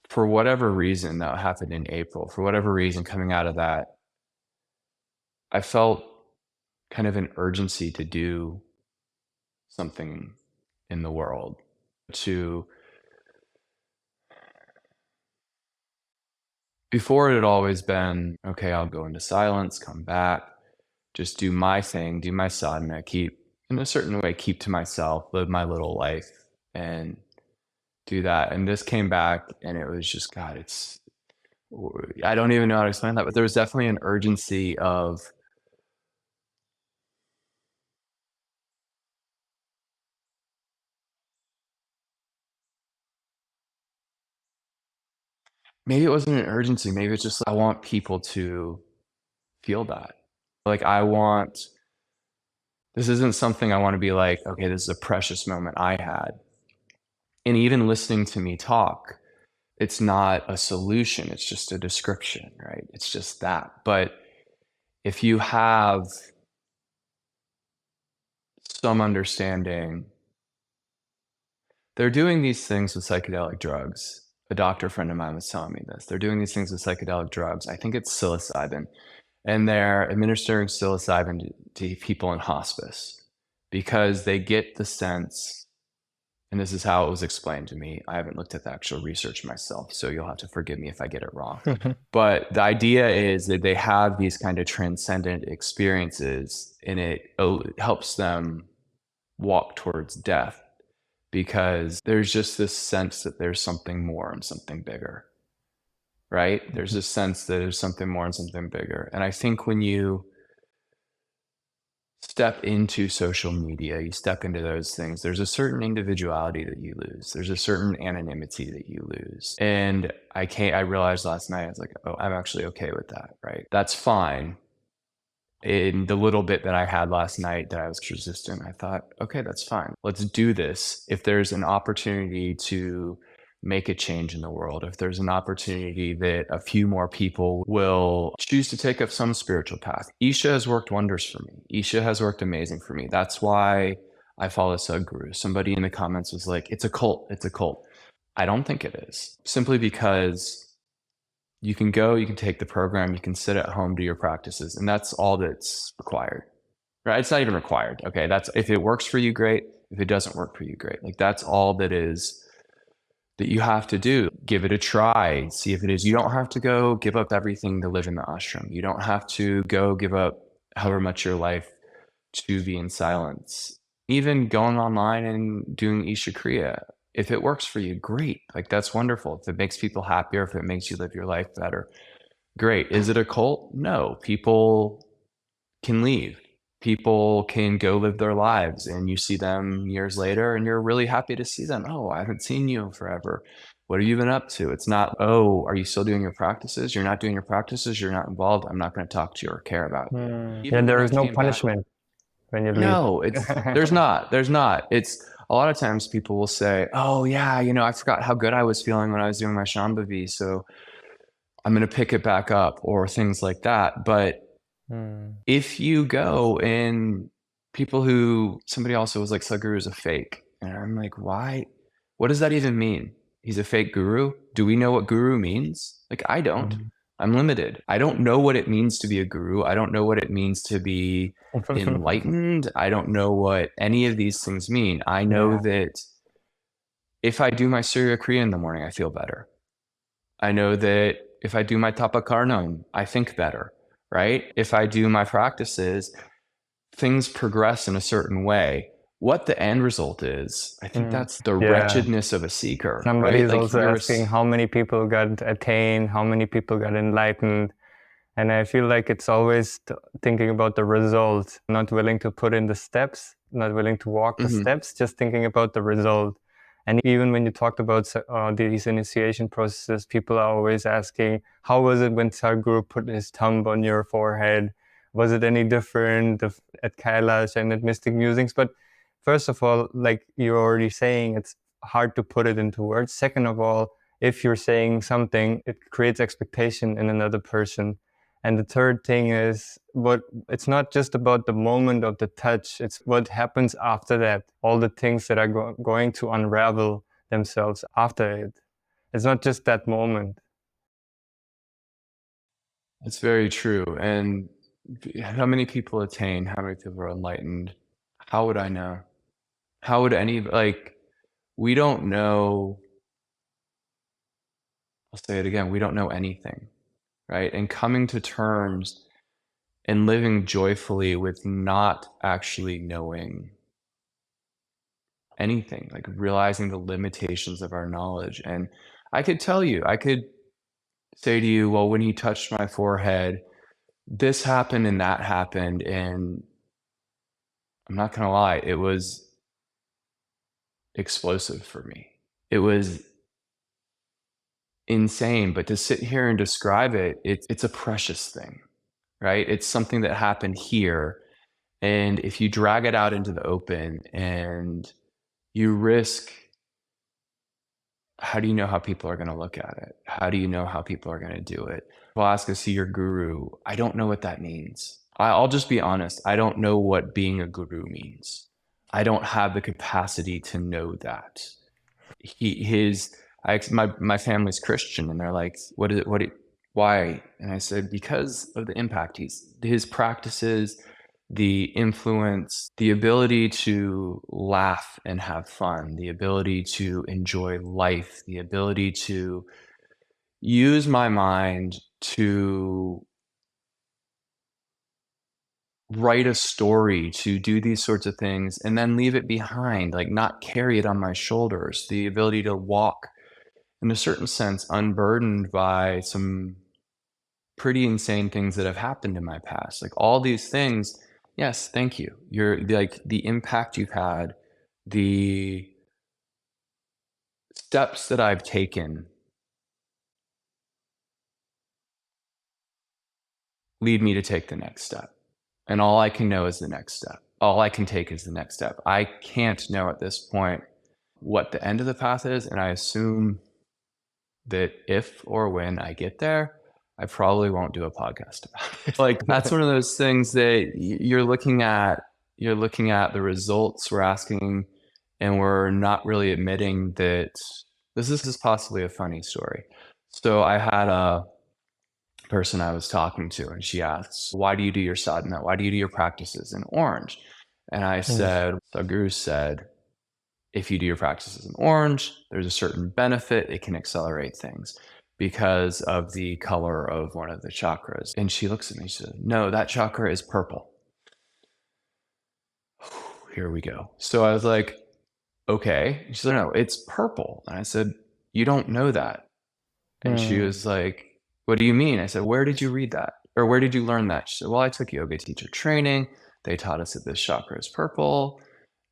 for whatever reason, that happened in April, for whatever reason, coming out of that, I felt kind of an urgency to do something in the world, before it had always been, okay, I'll go into silence, come back, just do my thing, do my sadhana, keep, in a certain way, keep to myself, live my little life, and do that. And this came back, and it was just, God, I don't even know how to explain that, but there was definitely an urgency of, maybe it wasn't an urgency, maybe it's just, I want people to feel that. Like, this isn't something I want to be like, okay, this is a precious moment I had. And even listening to me talk, it's not a solution, it's just a description, right? It's just that. But if you have some understanding, they're doing these things with psychedelic drugs. A doctor friend of mine was telling me this. They're doing these things with psychedelic drugs. I think it's psilocybin. And they're administering psilocybin to people in hospice because they get the sense, and this is how it was explained to me. I haven't looked at the actual research myself, so you'll have to forgive me if I get it wrong. But the idea is that they have these kind of transcendent experiences, and it helps them walk towards death because there's just this sense that there's something more and something bigger, right? There's this sense that there's something more and something bigger. And I think when you step into social media, you step into those things, there's a certain individuality that you lose. There's a certain anonymity that you lose. And I realized last night, I was like, oh, I'm actually okay with that, right? That's fine. In the little bit that I had last night that I was resistant, I thought, okay, that's fine. Let's do this. If there's an opportunity to make a change in the world, if there's an opportunity that a few more people will choose to take up some spiritual path. Isha has worked wonders for me. Isha has worked amazing for me. That's why I follow Sadhguru. Somebody in the comments was like, it's a cult, it's a cult. I don't think it is. Simply because you can go, you can take the program, you can sit at home, do your practices, and that's all that's required, right? It's not even required. Okay, that's, if it works for you, great. If it doesn't work for you, great. Like, that's all that you have to do. Give it a try, see if it is. You don't have to go give up everything to live in the ashram. You don't have to go give up however much your life to be in silence. Even going online and doing Isha Kriya, if it works for you, great. Like, that's wonderful. If it makes people happier, if it makes you live your life better, great. Is it a cult? No. People can leave. People can go live their lives, and you see them years later and you're really happy to see them. Oh, I haven't seen you in forever. What have you been up to? It's not, oh, are you still doing your practices? You're not doing your practices. You're not involved. I'm not going to talk to you or care about you. Yeah, there is no punishment when you leave. No, there's not. It's, a lot of times people will say, oh yeah, I forgot how good I was feeling when I was doing my Shambhavi, so I'm going to pick it back up, or things like that. But If you go and somebody also was like, Sadhguru is a fake. And I'm like, why? What does that even mean? He's a fake guru? Do we know what guru means? Like, I don't. I'm limited. I don't know what it means to be a guru. I don't know what it means to be enlightened. I don't know what any of these things mean. I know that if I do my Surya Kriya in the morning, I feel better. I know that if I do my Tapakarnam, I think better, right? If I do my practices, things progress in a certain way. What the end result is, I think that's the wretchedness of a seeker. Somebody right? is also asking how many people got attained, how many people got enlightened. And I feel like it's always thinking about the result, not willing to put in the steps, not willing to walk the steps, just thinking about the result. And even when you talked about these initiation processes, people are always asking, how was it when Sadhguru put his thumb on your forehead? Was it any different at Kailash and at Mystic Musings? But first of all, like you're already saying, it's hard to put it into words. Second of all, if you're saying something, it creates expectation in another person. And the third thing is, it's not just about the moment of the touch, it's what happens after that, all the things that are going to unravel themselves after it. It's not just that moment. It's very true. And how many people attain? How many people are enlightened? How would I know? How would we don't know. I'll say it again. We don't know anything, right? And coming to terms and living joyfully with not actually knowing anything, like realizing the limitations of our knowledge. And I could say to you, well, when he touched my forehead, this happened and that happened. And I'm not going to lie, it was explosive for me. It was insane. But to sit here and describe it, it's a precious thing, right? It's something that happened here. And if you drag it out into the open and you risk, how do you know how people are going to look at it? How do you know how people are going to do it? I'll ask to see your guru. I don't know what that means. I'll just be honest. I don't know what being a guru means. I don't have the capacity to know that. My family's Christian, and they're like, why? And I said, because of the impact his practices, the influence, the ability to laugh and have fun, the ability to enjoy life, the ability to use my mind to write a story, to do these sorts of things, and then leave it behind, like not carry it on my shoulders, the ability to walk in a certain sense unburdened by some pretty insane things that have happened in my past. Like all these things, yes, thank you. You're like the impact you've had, the steps that I've taken lead me to take the next step. And all I can know is the next step. All I can take is the next step. I can't know at this point what the end of the path is. And I assume that if or when I get there, I probably won't do a podcast about it. Like that's one of those things that you're looking at the results we're asking, and we're not really admitting that this is possibly a funny story. So I had a person I was talking to, and she asks, why do you do your sadhana? Why do you do your practices in orange? And I said, Sadhguru said, if you do your practices in orange, there's a certain benefit. It can accelerate things because of the color of one of the chakras. And she looks at me, she said, no, that chakra is purple. Here we go. So I was like, okay. She said, no, it's purple. And I said, you don't know that. And she was like, what do you mean? I said, where did you read that? Or where did you learn that? She said, well, I took yoga teacher training. They taught us that this chakra is purple.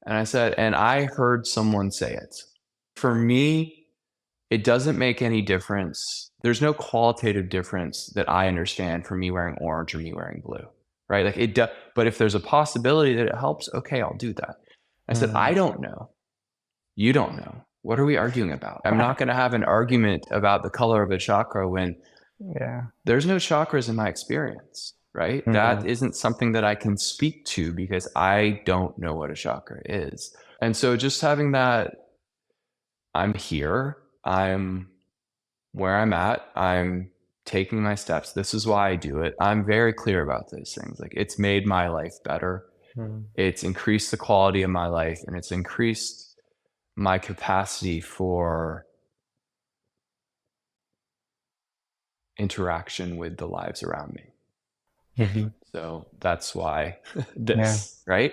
And I said, and I heard someone say it. For me, it doesn't make any difference. There's no qualitative difference that I understand for me wearing orange or me wearing blue, right? Like it does, but if there's a possibility that it helps, okay, I'll do that. I said, I don't know. You don't know. What are we arguing about? I'm not going to have an argument about the color of a chakra when there's no chakras in my experience. right? That isn't something that I can speak to because I don't know what a chakra is. And so just having that, I'm here, I'm where I'm at, I'm taking my steps. This is why I do it. I'm very clear about those things. Like, it's made my life better. It's increased the quality of my life, and it's increased my capacity for interaction with the lives around me. So that's why this, right?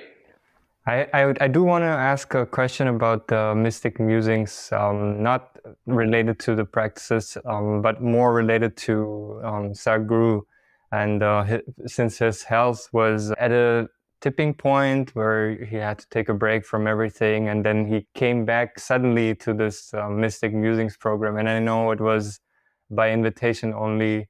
I do want to ask a question about the mystic musings, not related to the practices, but more related to Sadhguru. And since his health was at a tipping point where he had to take a break from everything, and then he came back suddenly to this mystic musings program. And I know it was by invitation only.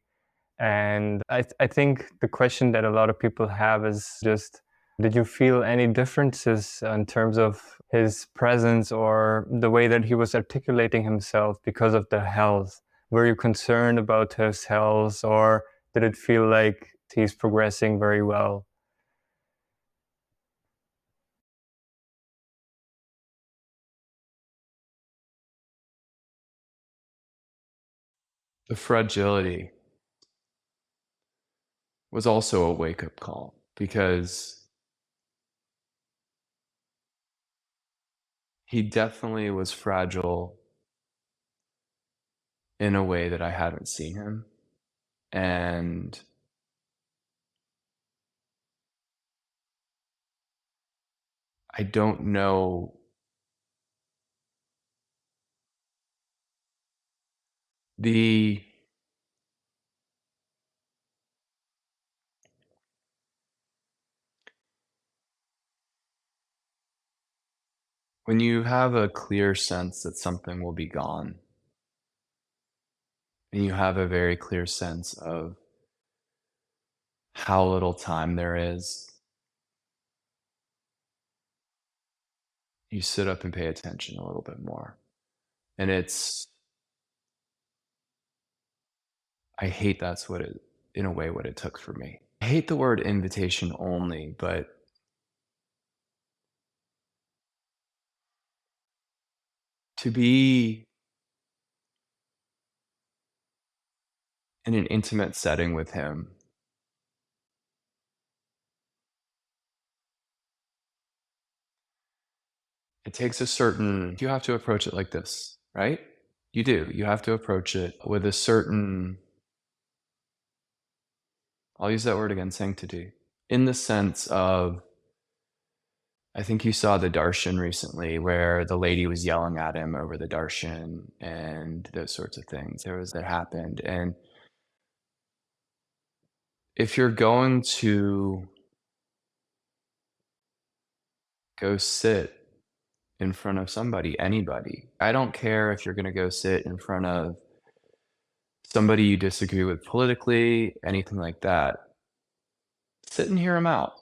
And I think the question that a lot of people have is just, did you feel any differences in terms of his presence or the way that he was articulating himself because of the health? Were you concerned about his health, or did it feel like he's progressing very well? The fragility was also a wake-up call, because he definitely was fragile in a way that I haven't seen him. And I don't know when you have a clear sense that something will be gone, and you have a very clear sense of how little time there is, you sit up and pay attention a little bit more. And I hate that's what it, in a way, what it took for me. I hate the word invitation only, but to be in an intimate setting with him, it takes a certain, you have to approach it like this, right? You do. You have to approach it with a certain, I'll use that word again, sanctity, in the sense of, I think you saw the darshan recently where the lady was yelling at him over the darshan and those sorts of things. That happened. And if you're going to go sit in front of somebody, anybody, I don't care if you're going to go sit in front of somebody you disagree with politically, anything like that, sit and hear them out,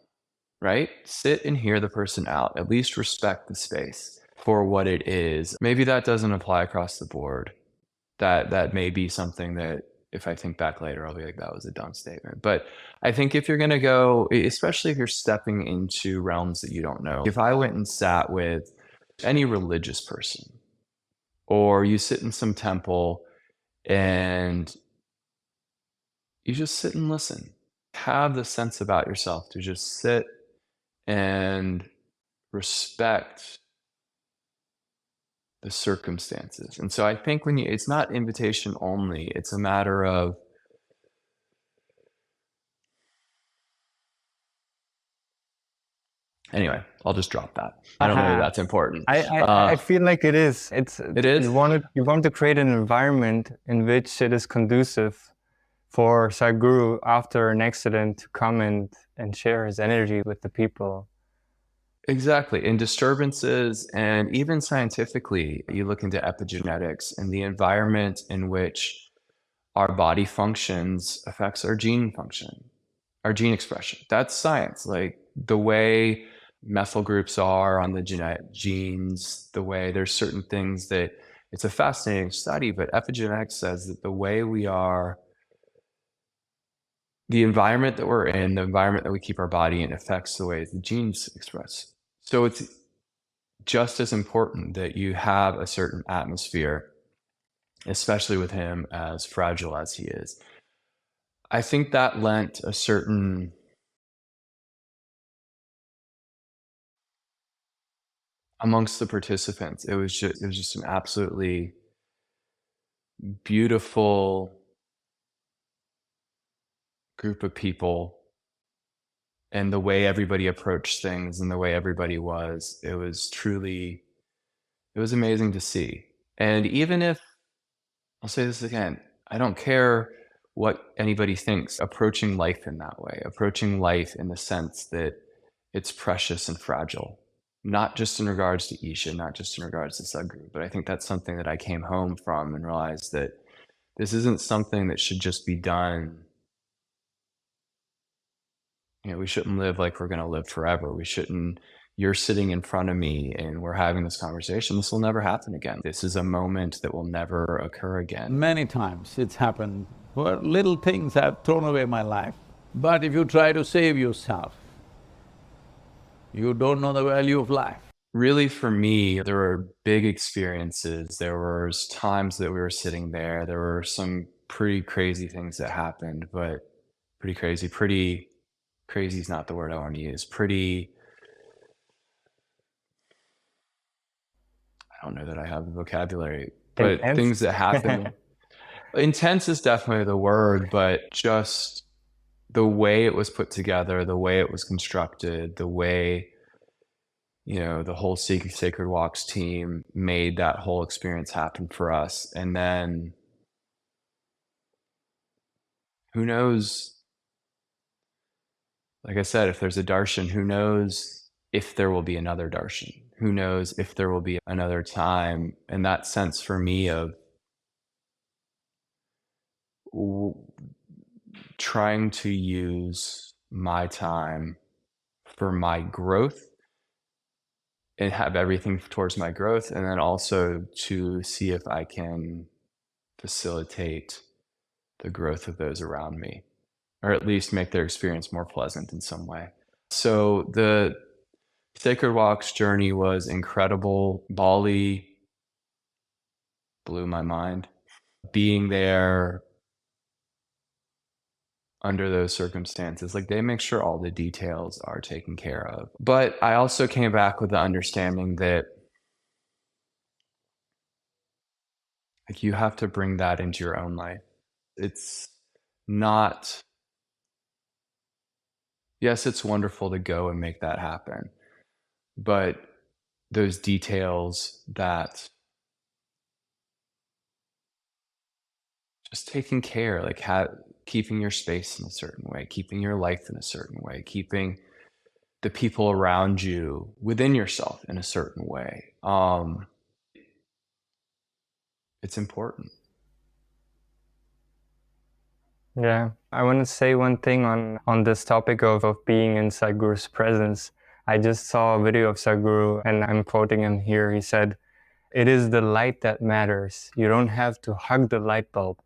right? Sit and hear the person out. At least respect the space for what it is. Maybe that doesn't apply across the board. That may be something that, if I think back later, I'll be like, that was a dumb statement. But I think if you're going to go, especially if you're stepping into realms that you don't know, if I went and sat with any religious person, or you sit in some temple and you just sit and listen, have the sense about yourself to just sit and respect the circumstances. And so I think it's not invitation only, it's a matter of, anyway, I'll just drop that. I don't know that that's important. I feel like it is. It is? You want to create an environment in which it is conducive for Sadhguru after an accident to come and share his energy with the people. Exactly. In disturbances, and even scientifically, you look into epigenetics, and the environment in which our body functions affects our gene function, our gene expression. That's science. Like the way methyl groups are on the genetic genes, the way there's certain things that, it's a fascinating study, but epigenetics says that the way we are the environment that we're in, the environment that we keep our body in, affects the way the genes express. So it's just as important that you have a certain atmosphere, especially with him as fragile as he is. I think that lent a certain amongst the participants. It was just an absolutely beautiful group of people, and the way everybody approached things and the way everybody was, it was amazing to see. And even if, I'll say this again, I don't care what anybody thinks, approaching life in that way, approaching life in the sense that it's precious and fragile, not just in regards to Isha, not just in regards to Sadhguru, but I think that's something that I came home from and realized that this isn't something that should just be done. You know, we shouldn't live like we're going to live forever. We shouldn't, you're sitting in front of me and we're having this conversation. This will never happen again. This is a moment that will never occur again. Many times it's happened, where little things have thrown away my life. But if you try to save yourself, you don't know the value of life. Really, for me, there were big experiences. There were times that we were sitting there. There were some pretty crazy things that happened, but pretty crazy is not the word I want to use. I don't know that I have the vocabulary, but Intense? things that happen. Intense is definitely the word, but just the way it was put together, the way it was constructed, the way, you know, the whole Sacred Walks team made that whole experience happen for us. And then who knows, like I said, if there's a darshan, who knows if there will be another darshan? Who knows if there will be another time? And that sense for me of trying to use my time for my growth and have everything towards my growth, and then also to see if I can facilitate the growth of those around me, or at least make their experience more pleasant in some way. So the Sacred Walks journey was incredible. Bali blew my mind. Being there under those circumstances, like, they make sure all the details are taken care of. But I also came back with the understanding that, like, you have to bring that into your own life. It's not, yes, it's wonderful to go and make that happen, but those details, that just taking care, like keeping your space in a certain way, keeping your life in a certain way, keeping the people around you within yourself in a certain way. It's important. Yeah, I want to say one thing on this topic of being in Sadhguru's presence. I just saw a video of Sadhguru, and I'm quoting him here. He said, "It is the light that matters. You don't have to hug the light bulb.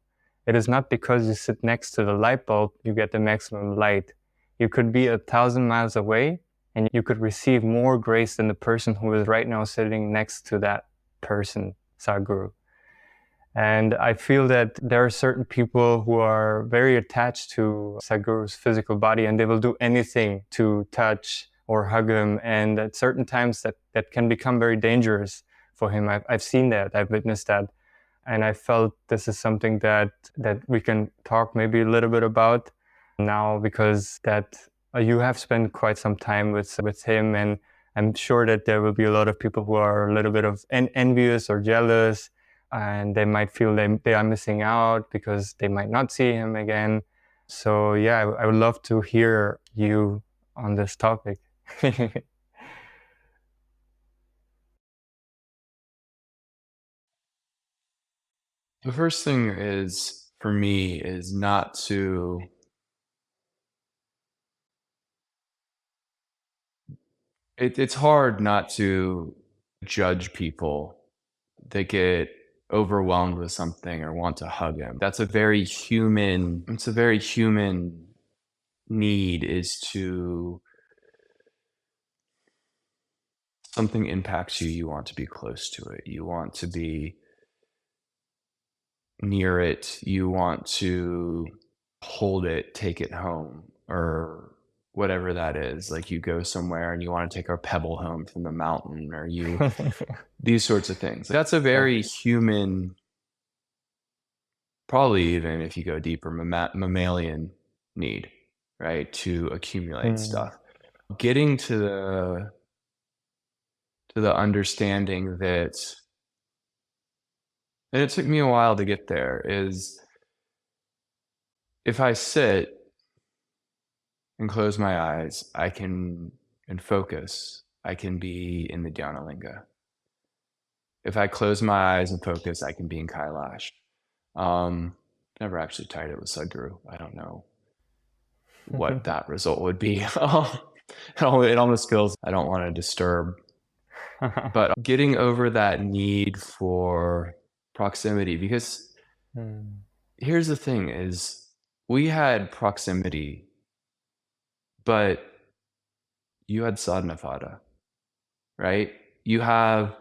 It is not because you sit next to the light bulb you get the maximum light. You could be 1,000 miles away and you could receive more grace than the person who is right now sitting next to that person, Sadhguru." And I feel that there are certain people who are very attached to Sadhguru's physical body, and they will do anything to touch or hug him. And at certain times that can become very dangerous for him. I've seen that, I've witnessed that. And I felt this is something that we can talk maybe a little bit about now, because that you have spent quite some time with him, and I'm sure that there will be a lot of people who are a little bit of envious or jealous, and they might feel they are missing out because they might not see him again. So yeah, I would love to hear you on this topic. The first thing is, for me, is not to it's hard not to judge people that get overwhelmed with something or want to hug him. It's a very human need is to, something impacts you, you want to be close to it, you want to be near it, you want to hold it, take it home, or whatever that is. Like you go somewhere and you want to take a pebble home from the mountain, or you these sorts of things. That's a very human, probably even if you go deeper, mammalian need, right? To accumulate stuff. Getting to the understanding that, and it took me a while to get there, is if I sit and close my eyes, I can, and focus, I can be in the Dhyanalinga. If I close my eyes and focus, I can be in Kailash. Never actually tried it with Sadhguru. I don't know what that result would be. It almost feels I don't want to disturb. But getting over that need for proximity, because here's the thing is, we had proximity, but you had sadhana, right? You have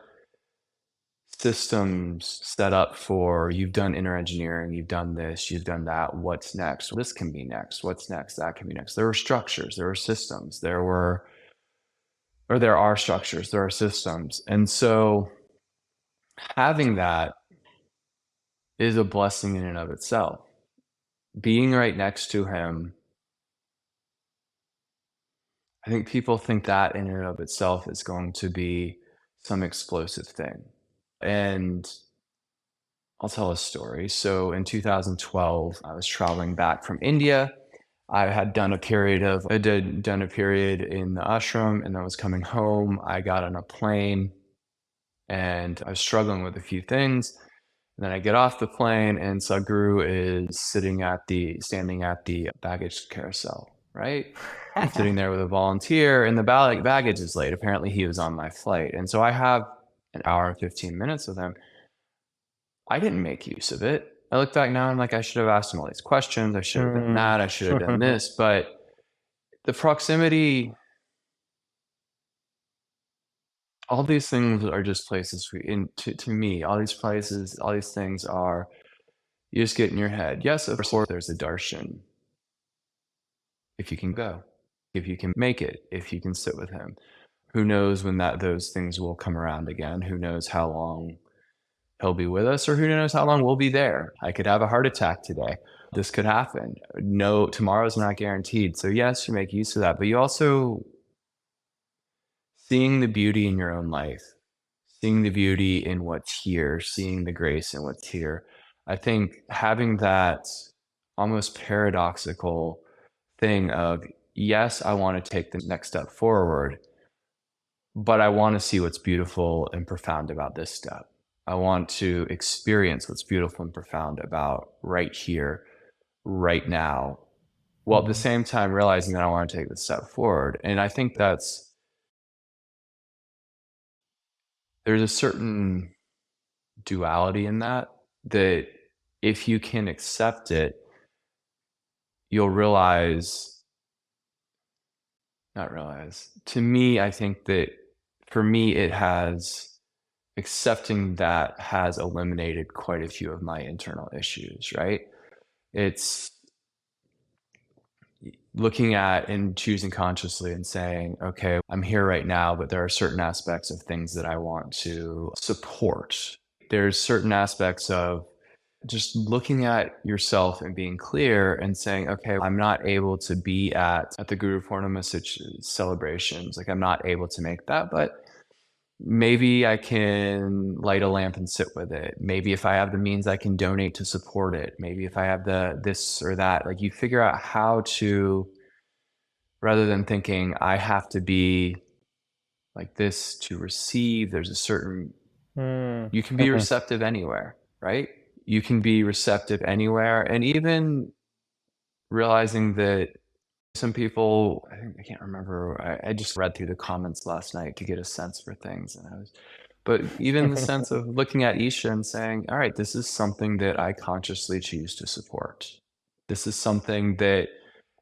systems set up for, you've done inner engineering, you've done this, you've done that, what's next? This can be next, what's next? That can be next. There were structures, there were systems, there are structures, there are systems. And so having that is a blessing in and of itself. Being right next to him, I think people think that in and of itself is going to be some explosive thing. And I'll tell a story. So in 2012, I was traveling back from India. I had done a period in the ashram, and I was coming home. I got on a plane and I was struggling with a few things. And then I get off the plane and Sadhguru is standing at the baggage carousel, right? I'm sitting there with a volunteer, and the baggage is late. Apparently he was on my flight. And so I have an hour and 15 minutes with him. I didn't make use of it. I look back now and I'm like, I should have asked him all these questions. I should have done that. I should have done this. But the proximity, all these things are just places to me, all these places, all these things are, you just get in your head. Yes, of course, there's a darshan. If you can go, if you can make it, if you can sit with him, who knows when those things will come around again? Who knows how long he'll be with us, or who knows how long we'll be there? I could have a heart attack today. This could happen. No, tomorrow's not guaranteed. So yes, you make use of that, but you also seeing the beauty in your own life, seeing the beauty in what's here, seeing the grace in what's here. I think having that almost paradoxical thing of, yes, I want to take the next step forward, but I want to see what's beautiful and profound about this step. I want to experience what's beautiful and profound about right here, right now, while at the same time realizing that I want to take this step forward. And I think there's a certain duality in that if you can accept it, you'll to me, I think that for me, accepting that has eliminated quite a few of my internal issues, right? It's looking at and choosing consciously and saying, okay, I'm here right now, but there are certain aspects of things that I want to support. There's certain aspects of just looking at yourself and being clear and saying, okay, I'm not able to be at the Guru Purnima celebrations. Like, I'm not able to make that, but maybe I can light a lamp and sit with it. Maybe if I have the means, I can donate to support it. Maybe if I have this or that, like, you figure out how to, rather than thinking I have to be like this to receive, there's a certain, you can be receptive anywhere, right? You can be receptive anywhere. And even realizing that some people, I can't remember, I just read through the comments last night to get a sense for things. But even the sense of looking at Isha and saying, all right, this is something that I consciously choose to support. This is something that,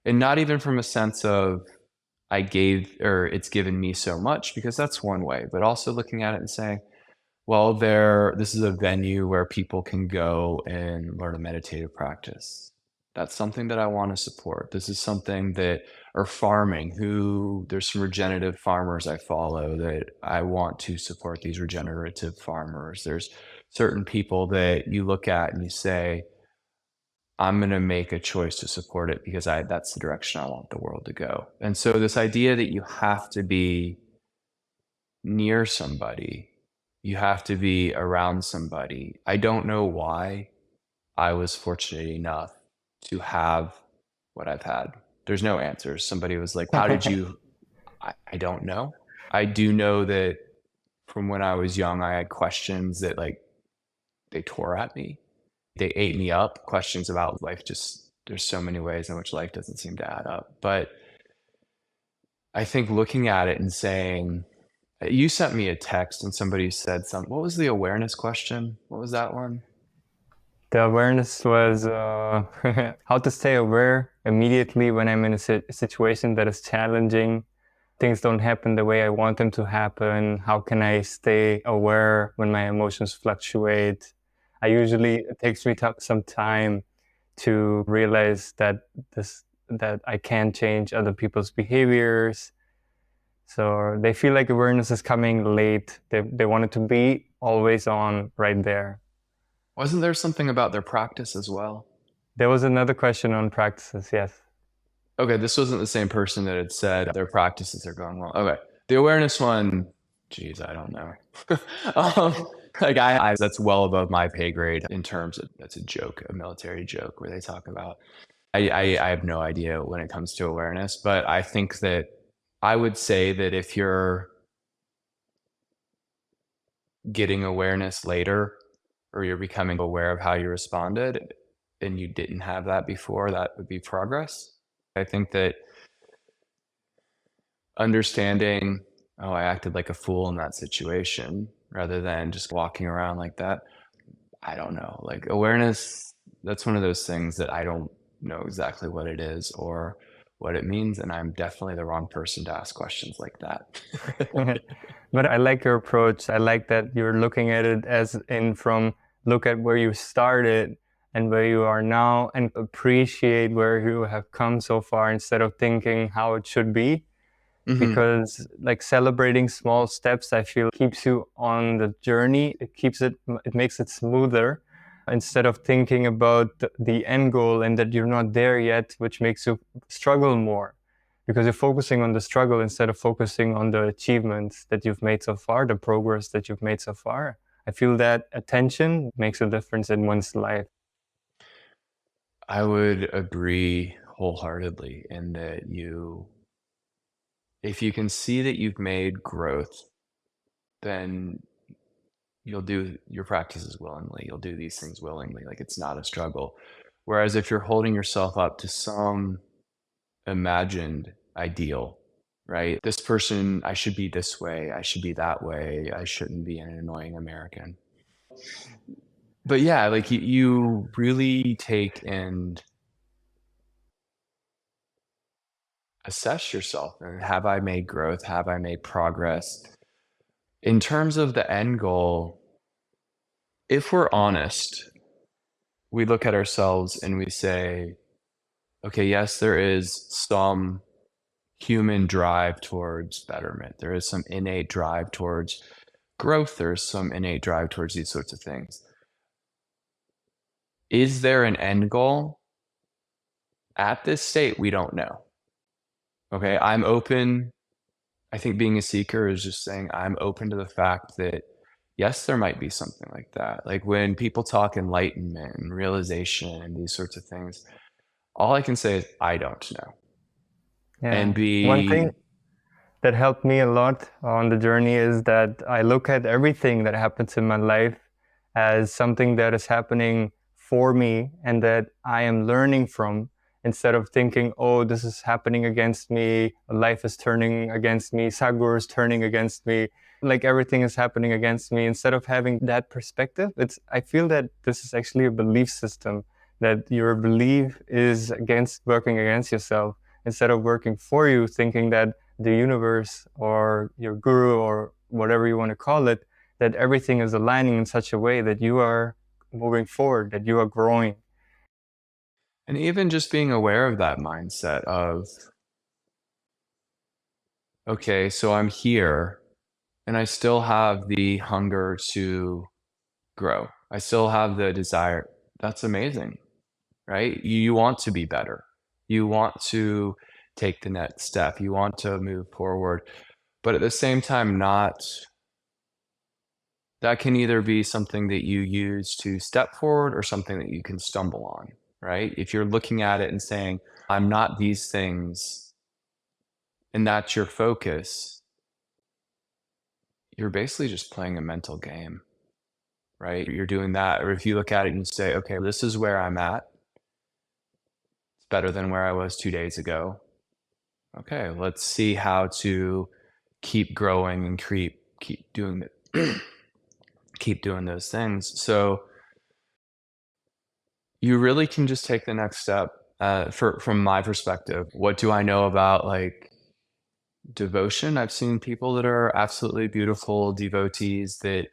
And not even from a sense of I gave or it's given me so much, because that's one way, but also looking at it and saying, well, this is a venue where people can go and learn a meditative practice. That's something that I want to support. This is something that, or farming, there's some regenerative farmers I follow that I want to support these regenerative farmers. There's certain people that you look at and you say, I'm going to make a choice to support it because that's the direction I want the world to go. And so this idea that you have to be near somebody, you have to be around somebody. I don't know why I was fortunate enough to have what I've had. There's no answers. Somebody was like, how did you? I don't know. I do know that from when I was young, I had questions that like they tore at me. They ate me up. Questions about life, just there's so many ways in which life doesn't seem to add up. But I think looking at it and saying, you sent me a text and somebody said something. What was the awareness question? What was that one? The awareness was how to stay aware immediately when I'm in a situation that is challenging. Things don't happen the way I want them to happen. How can I stay aware when my emotions fluctuate? It takes me some time to realize that I can't change other people's behaviors. So they feel like awareness is coming late. They want it to be always on right there. Wasn't there something about their practice as well? There was another question on practices, yes. Okay, this wasn't the same person that had said their practices are going well. Okay, the awareness one, geez, I don't know. Like that's well above my pay grade in terms of, that's a joke, a military joke where they talk about, I have no idea when it comes to awareness, but I think that I would say that if you're getting awareness later, or you're becoming aware of how you responded and you didn't have that before, that would be progress. I think that understanding, oh, I acted like a fool in that situation, rather than just walking around like that. I don't know. Like awareness, that's one of those things that I don't know exactly what it is or what it means. And I'm definitely the wrong person to ask questions like that. But I like your approach. I like that you're looking at it as in from look at where you started and where you are now and appreciate where you have come so far instead of thinking how it should be. Mm-hmm. Because like celebrating small steps, I feel keeps you on the journey. It makes it smoother instead of thinking about the end goal and that you're not there yet, which makes you struggle more because you're focusing on the struggle instead of focusing on the achievements that you've made so far, the progress that you've made so far. I feel that attention makes a difference in one's life. I would agree wholeheartedly in that if you can see that you've made growth, then you'll do your practices willingly. You'll do these things willingly. Like it's not a struggle. Whereas if you're holding yourself up to some imagined ideal, right? This person, I should be this way. I should be that way. I shouldn't be an annoying American. But yeah, like you really take and assess yourself and have I made growth? Have I made progress? In terms of the end goal, if we're honest, we look at ourselves and we say, okay, yes, there is some human drive towards betterment. There is some innate drive towards growth. There's some innate drive towards these sorts of things. Is there an end goal? At this state, we don't know. Okay, I'm open. I think being a seeker is just saying I'm open to the fact that, yes, there might be something like that. Like when people talk enlightenment and realization and these sorts of things, all I can say is I don't know. Yeah. And one thing that helped me a lot on the journey is that I look at everything that happens in my life as something that is happening for me and that I am learning from, instead of thinking, oh, this is happening against me, life is turning against me, Sadhguru is turning against me, like everything is happening against me. Instead of having that perspective, I feel that this is actually a belief system that your belief is working against yourself, instead of working for you, thinking that the universe or your guru or whatever you want to call it, that everything is aligning in such a way that you are moving forward, that you are growing. And even just being aware of that mindset of, okay, so I'm here and I still have the hunger to grow. I still have the desire. That's amazing, right? You want to be better. You want to take the next step. You want to move forward. But at the same time, that can either be something that you use to step forward or something that you can stumble on, right? If you're looking at it and saying, I'm not these things, and that's your focus, you're basically just playing a mental game, right? You're doing that. Or if you look at it and you say, okay, this is where I'm at. It's better than where I was 2 days ago. Okay, let's see how to keep growing and keep doing it. Keep doing those things. So you really can just take the next step. From my perspective, what do I know about like devotion? I've seen people that are absolutely beautiful devotees that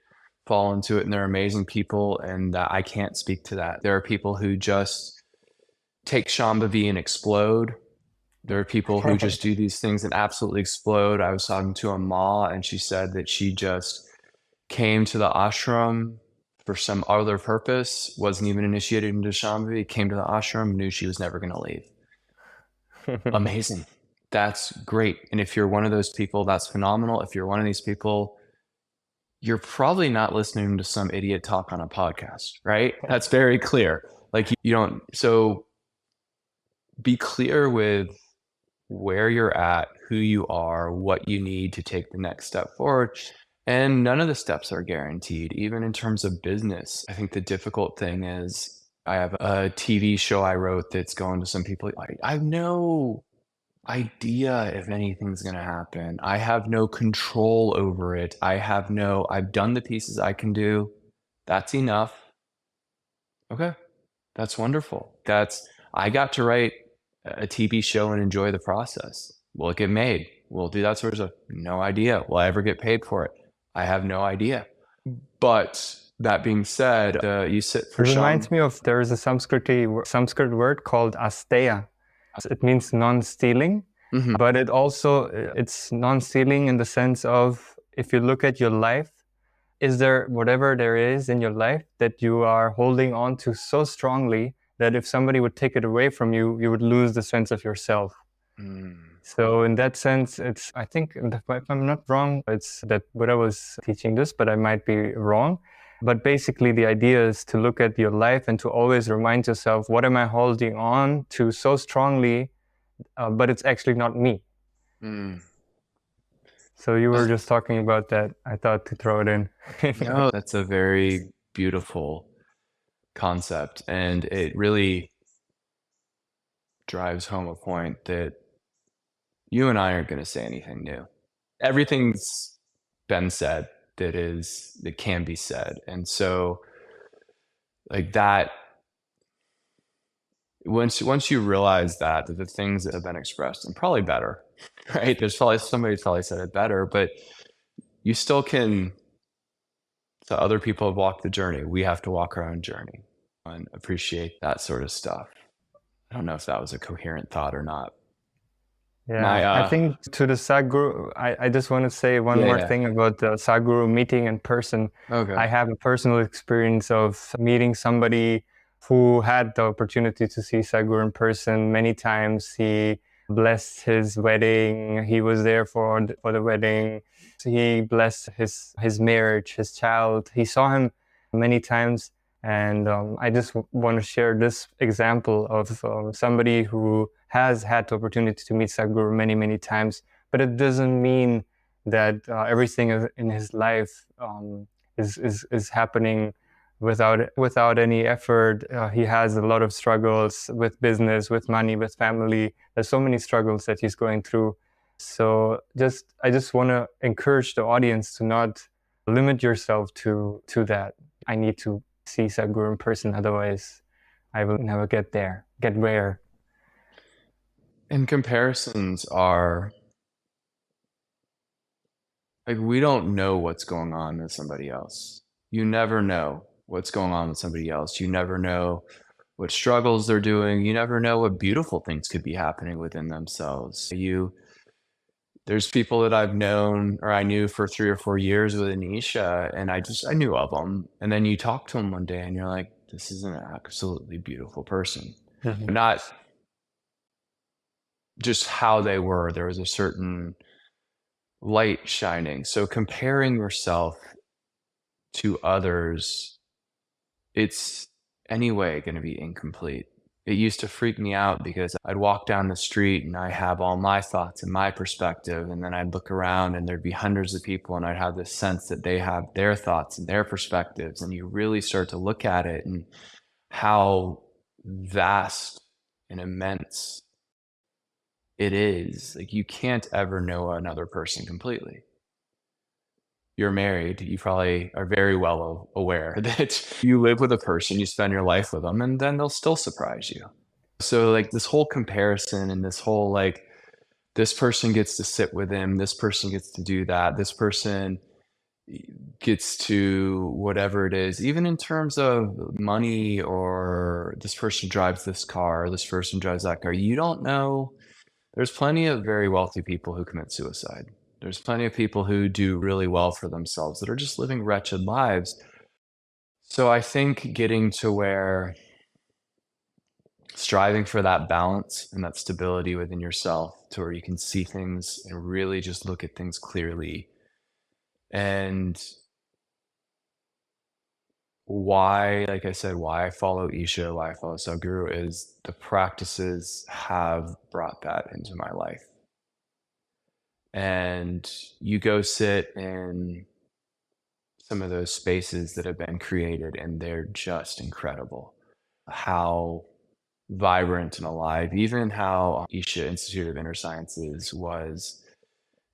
fall into it and they're amazing people, and I can't speak to that. There are people who just take Shambhavi and explode. There are people who just do these things and absolutely explode. I was talking to a Ma, and she said that she just came to the ashram for some other purpose, wasn't even initiated into Shambhavi, came to the ashram, knew she was never going to leave. Amazing. That's great. And if you're one of those people, that's phenomenal. If you're one of these people, you're probably not listening to some idiot talk on a podcast, right? That's very clear. Like you don't, so be clear with where you're at, who you are, what you need to take the next step forward. And none of the steps are guaranteed, even in terms of business. I think the difficult thing is I have a TV show I wrote that's going to some people. I have no idea if anything's going to happen. I have no control over it. I've done the pieces I can do. That's enough. Okay. That's wonderful. I got to write a TV show and enjoy the process. Will it get made? We'll do that sort of stuff. No idea. Will I ever get paid for it? I have no idea. But that being said, you sit for It Sham. reminds me of, there is a Sanskrit word called asteya. It means non-stealing, but it's non-stealing in the sense of, if you look at your life, is there whatever there is in your life that you are holding on to so strongly that if somebody would take it away from you, you would lose the sense of yourself. So in that sense, I think, if I'm not wrong, it's that what I was teaching this, but I might be wrong. But basically the idea is to look at your life and to always remind yourself, what am I holding on to so strongly, but it's actually not me. So you were just talking about that. I thought to throw it in. No, that's a very beautiful concept. And it really drives home a point that you and I aren't going to say anything new. Everything's been said that can be said. And so like that, once you realize that the things that have been expressed, and probably better, right? There's probably somebody's probably said it better, but you still can. So other people have walked the journey. We have to walk our own journey and appreciate that sort of stuff. I don't know if that was a coherent thought or not. Yeah, I think to the Sadhguru, I just want to say one more thing about the Sadhguru meeting in person. Okay. I have a personal experience of meeting somebody who had the opportunity to see Sadhguru in person many times. He blessed his wedding. He was there for the wedding. He blessed his marriage, his child. He saw him many times. And I just want to share this example of somebody who has had the opportunity to meet Sadhguru many, many times. But it doesn't mean that everything in his life is happening without any effort. He has a lot of struggles with business, with money, with family. There's so many struggles that he's going through. So I just want to encourage the audience to not limit yourself to that. I need to see Sadhguru in person, otherwise I will never get there, get where. And comparisons are like, we don't know what's going on with somebody else. You never know what's going on with somebody else. You never know what struggles they're doing. You never know what beautiful things could be happening within themselves. There's people that I've known or I knew for 3 or 4 years with Anisha, and I knew of them. And then you talk to them one day and you're like, this is an absolutely beautiful person. Mhm. Not just how they were. There was a certain light shining. So comparing yourself to others, it's anyway going to be incomplete. It used to freak me out because I'd walk down the street and I have all my thoughts and my perspective, and then I'd look around and there'd be hundreds of people and I'd have this sense that they have their thoughts and their perspectives, and you really start to look at it and how vast and immense it is. Like, you can't ever know another person completely. You're married, you probably are very well aware that you live with a person, you spend your life with them, and then they'll still surprise you. So like this whole comparison and this whole like, this person gets to sit with him, this person gets to do that, this person gets to whatever it is, even in terms of money, or this person drives this car, this person drives that car. You don't know. There's plenty of very wealthy people who commit suicide. There's plenty of people who do really well for themselves that are just living wretched lives. So I think getting to where striving for that balance and that stability within yourself, to where you can see things and really just look at things clearly. And why, like I said, why I follow Isha, why I follow Sadhguru, is the practices have brought that into my life. And you go sit in some of those spaces that have been created, and they're just incredible. How vibrant and alive, even how Isha Institute of Inner Sciences was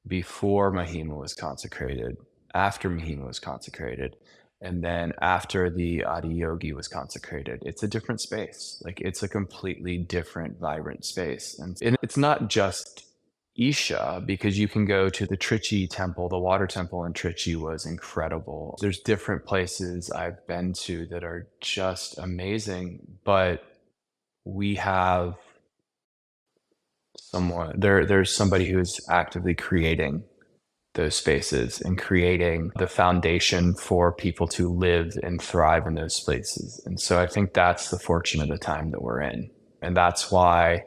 before Mahima was consecrated, after Mahima was consecrated, and then after the Adi Yogi was consecrated. It's a different space. Like, it's a completely different, vibrant space. And it's not just Isha, because you can go to the Trichy temple. The water temple in Trichy was incredible. There's different places I've been to that are just amazing, but we have there's somebody who's actively creating those spaces and creating the foundation for people to live and thrive in those places. And so I think that's the fortune of the time that we're in. And that's why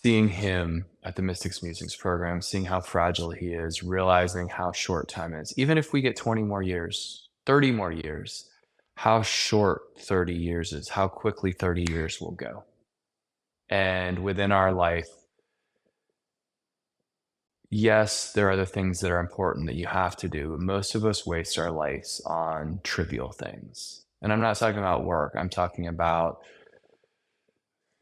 seeing him at the Mystics Musings program, seeing how fragile he is, realizing how short time is, even if we get 20 more years, 30 more years, how short 30 years is, how quickly 30 years will go. And within our life, yes, there are the things that are important that you have to do. Most of us waste our lives on trivial things. And I'm not talking about work. I'm talking about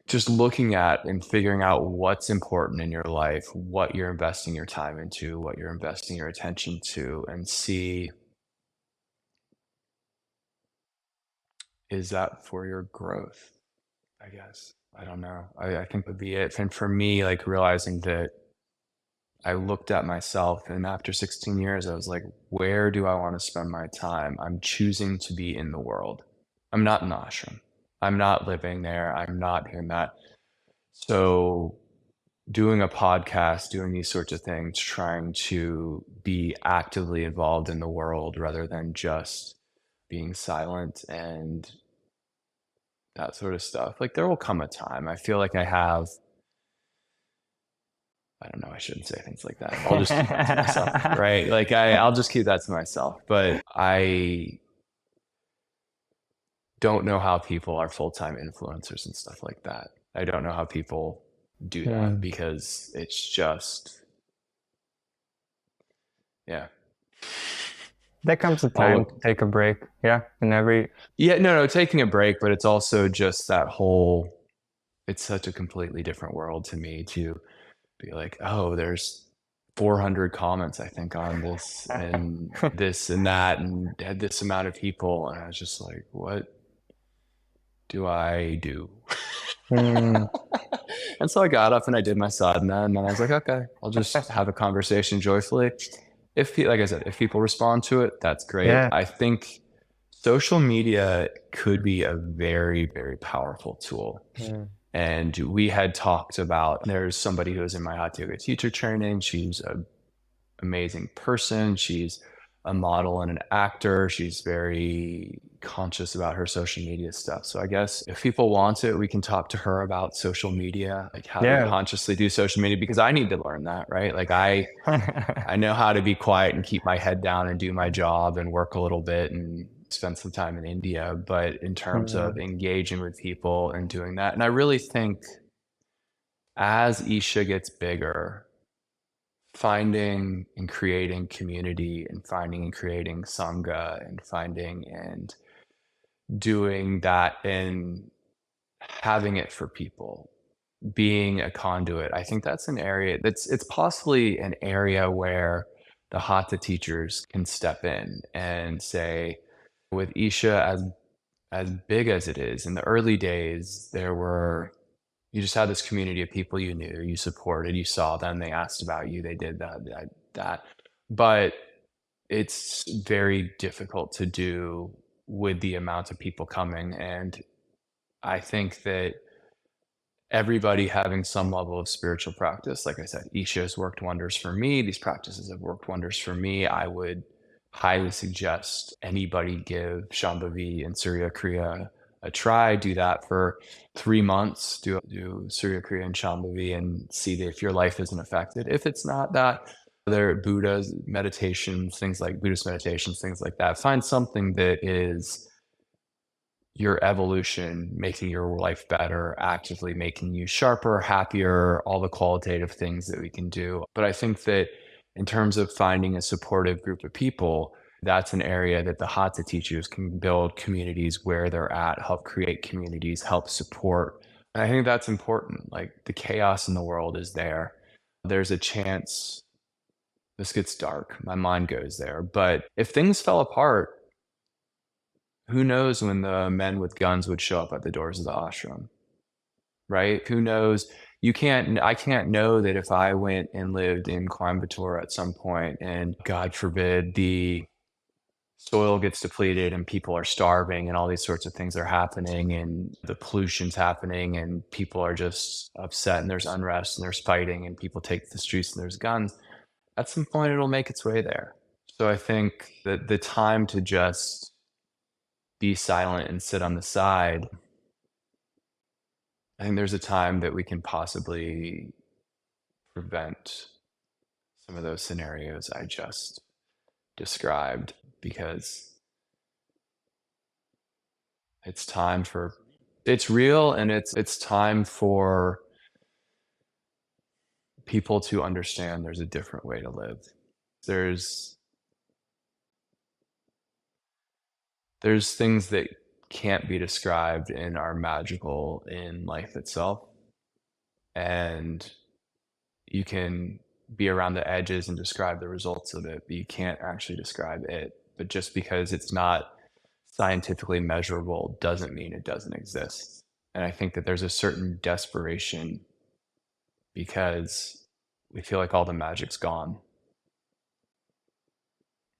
just looking at and figuring out what's important in your life, what you're investing your time into, what you're investing your attention to, and see, is that for your growth? I guess. I don't know. I think would be it. And for me, like, realizing that I looked at myself, and after 16 years, I was like, where do I want to spend my time? I'm choosing to be in the world. I'm not in the ashram. I'm not living there. I'm not doing that. So doing a podcast, doing these sorts of things, trying to be actively involved in the world rather than just being silent and that sort of stuff. Like, there will come a time. I feel like I don't know, I shouldn't say things like that. I'll just keep that to myself, right? Like, I'll just keep that to myself. But I don't know how people are full-time influencers and stuff like that. I don't know how people do that, because it's just, yeah. There comes a time to take a break. Yeah. Taking a break, but it's also just that whole, it's such a completely different world to me to be like, oh, there's 400 comments, I think, on this and this and that, and had this amount of people. And I was just like, what do I do? Mm, And so I got up and I did my sadhana, and then I was like, okay, I'll just have a conversation joyfully. Like I said, if people respond to it, that's great. yeah. I think social media could be a very, very powerful tool. Mm, And we had talked about, there's somebody who is in my Hatha Yoga teacher training. She's an amazing person. She's a model and an actor. She's very conscious about her social media stuff. So I guess if people want it, we can talk to her about social media, like how to consciously do social media, because I need to learn that, right? Like I know how to be quiet and keep my head down and do my job and work a little bit and spend some time in India. But in terms of engaging with people and doing that, and I really think as Isha gets bigger, finding and creating community and finding and creating sangha and finding and doing that and having it for people, being a conduit, I think that's an area it's possibly an area where the hatha teachers can step in and say, with Isha as big as it is, in the early days, you just had this community of people you knew, you supported, you saw them, they asked about you, they did that. But it's very difficult to do with the amount of people coming. And I think that everybody having some level of spiritual practice, like I said, Isha has worked wonders for me. These practices have worked wonders for me. I would highly suggest anybody give Shambhavi and Surya Kriya a try. Do that for 3 months. Do Surya Kriya and Shambhavi and see if your life isn't affected. If it's not that, there are Buddhist meditations, things like that. Find something that is your evolution, making your life better, actively making you sharper, happier, all the qualitative things that we can do. But I think that in terms of finding a supportive group of people, that's an area that the hatha teachers can build communities where they're at, help create communities, help support. And I think that's important. Like, the chaos in the world is there. There's a chance this gets dark. My mind goes there. But if things fell apart, who knows when the men with guns would show up at the doors of the ashram, right? Who knows? I can't know that if I went and lived in Coimbatore at some point and, God forbid, the soil gets depleted and people are starving and all these sorts of things are happening and the pollution's happening and people are just upset and there's unrest and there's fighting and people take to the streets and there's guns. At some point, it'll make its way there. So I think that the time to just be silent and sit on the side, I think there's a time that we can possibly prevent some of those scenarios I just described, because it's real, and it's time for people to understand there's a different way to live. There's things that can't be described and are magical in life itself. And you can be around the edges and describe the results of it, but you can't actually describe it. But just because it's not scientifically measurable doesn't mean it doesn't exist. And I think that there's a certain desperation because we feel like all the magic's gone,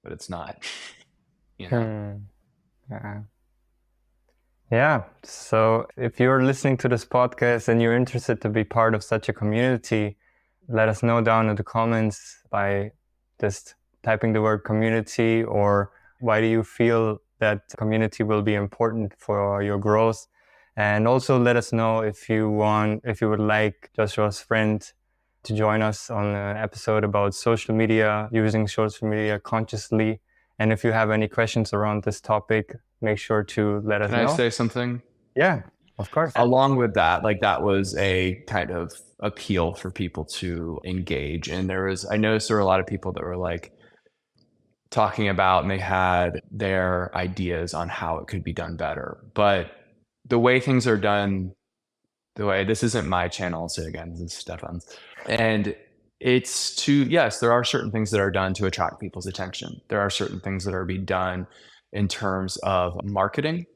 but it's not. Yeah. So if you're listening to this podcast and you're interested to be part of such a community, let us know down in the comments by just typing the word community, or why do you feel that community will be important for your growth. And also let us know if you would like Joshua's friend to join us on an episode about social media, using social media consciously. And if you have any questions around this topic, make sure to let us know. Can I say something? Yeah, of course. Along with that, like, that was a kind of appeal for people to engage. And I noticed there were a lot of people that were like talking about, and they had their ideas on how it could be done better. But the way things are done, this isn't my channel, I'll say again, this is Stefan's. And it's to, yes, there are certain things that are done to attract people's attention. There are certain things that are being done in terms of marketing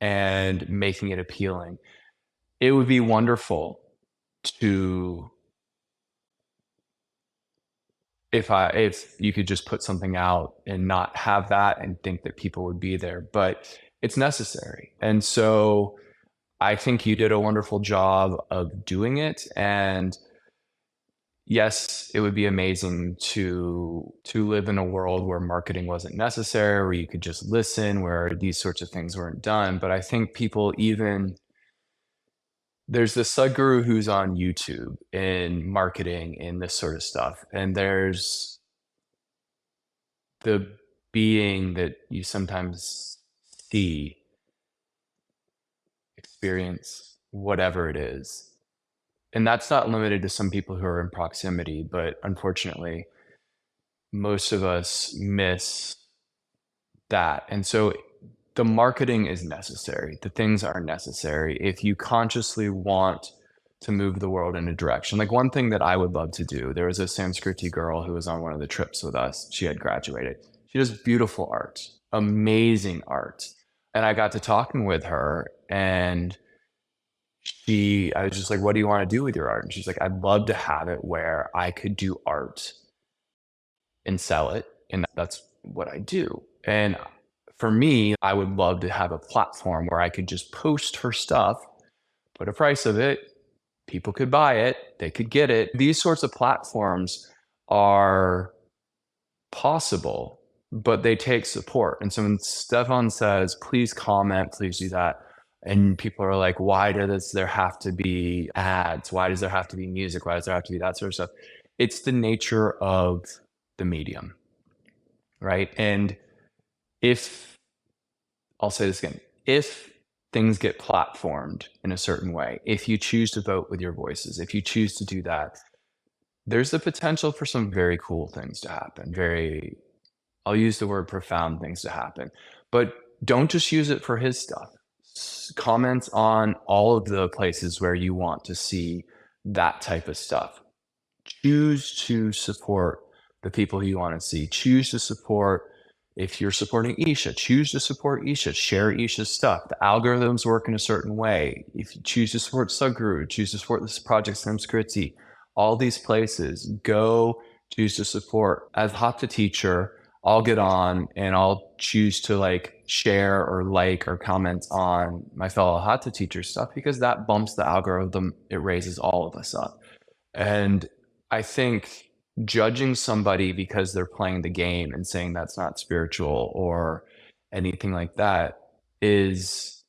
and making it appealing. It would be wonderful to, if you could just put something out and not have that and think that people would be there, but it's necessary. And so I think you did a wonderful job of doing it. And yes, it would be amazing to live in a world where marketing wasn't necessary, where you could just listen, where these sorts of things weren't done. But I think people, even there's this Sadhguru who's on YouTube in marketing and this sort of stuff. And there's the being that you sometimes see, experience, whatever it is. And that's not limited to some people who are in proximity, but unfortunately, most of us miss that. And so the marketing is necessary. The things are necessary. If you consciously want to move the world in a direction, like one thing that I would love to do, there was a Sanctity girl who was on one of the trips with us. She had graduated. She does beautiful art, amazing art. And I got to talking with her, and I was just like, what do you want to do with your art? And she's like, I'd love to have it where I could do art and sell it. And that's what I do. And for me, I would love to have a platform where I could just post her stuff, put a price of it, people could buy it, they could get it. These sorts of platforms are possible, but they take support. And so when Stefan says, please comment, please do that, and people are like, why does there have to be ads? Why does there have to be music? Why does there have to be that sort of stuff? It's the nature of the medium, right? And I'll say this again, if things get platformed in a certain way, if you choose to vote with your voices, if you choose to do that, there's the potential for some very cool things to happen. I'll use the word profound things to happen, but don't just use it for his stuff. Comments on all of the places where you want to see that type of stuff. Choose to support the people you want to see. Choose to support, if you're supporting Isha, choose to support Isha. Share Isha's stuff. The algorithms work in a certain way. If you choose to support Sadhguru, choose to support this project Sanctity, all these places, go choose to support. As Hatha teacher, I'll get on and I'll choose to share or or comment on my fellow Hatha teacher stuff, because that bumps the algorithm. It raises all of us up. And I think judging somebody because they're playing the game and saying that's not spiritual or anything like that it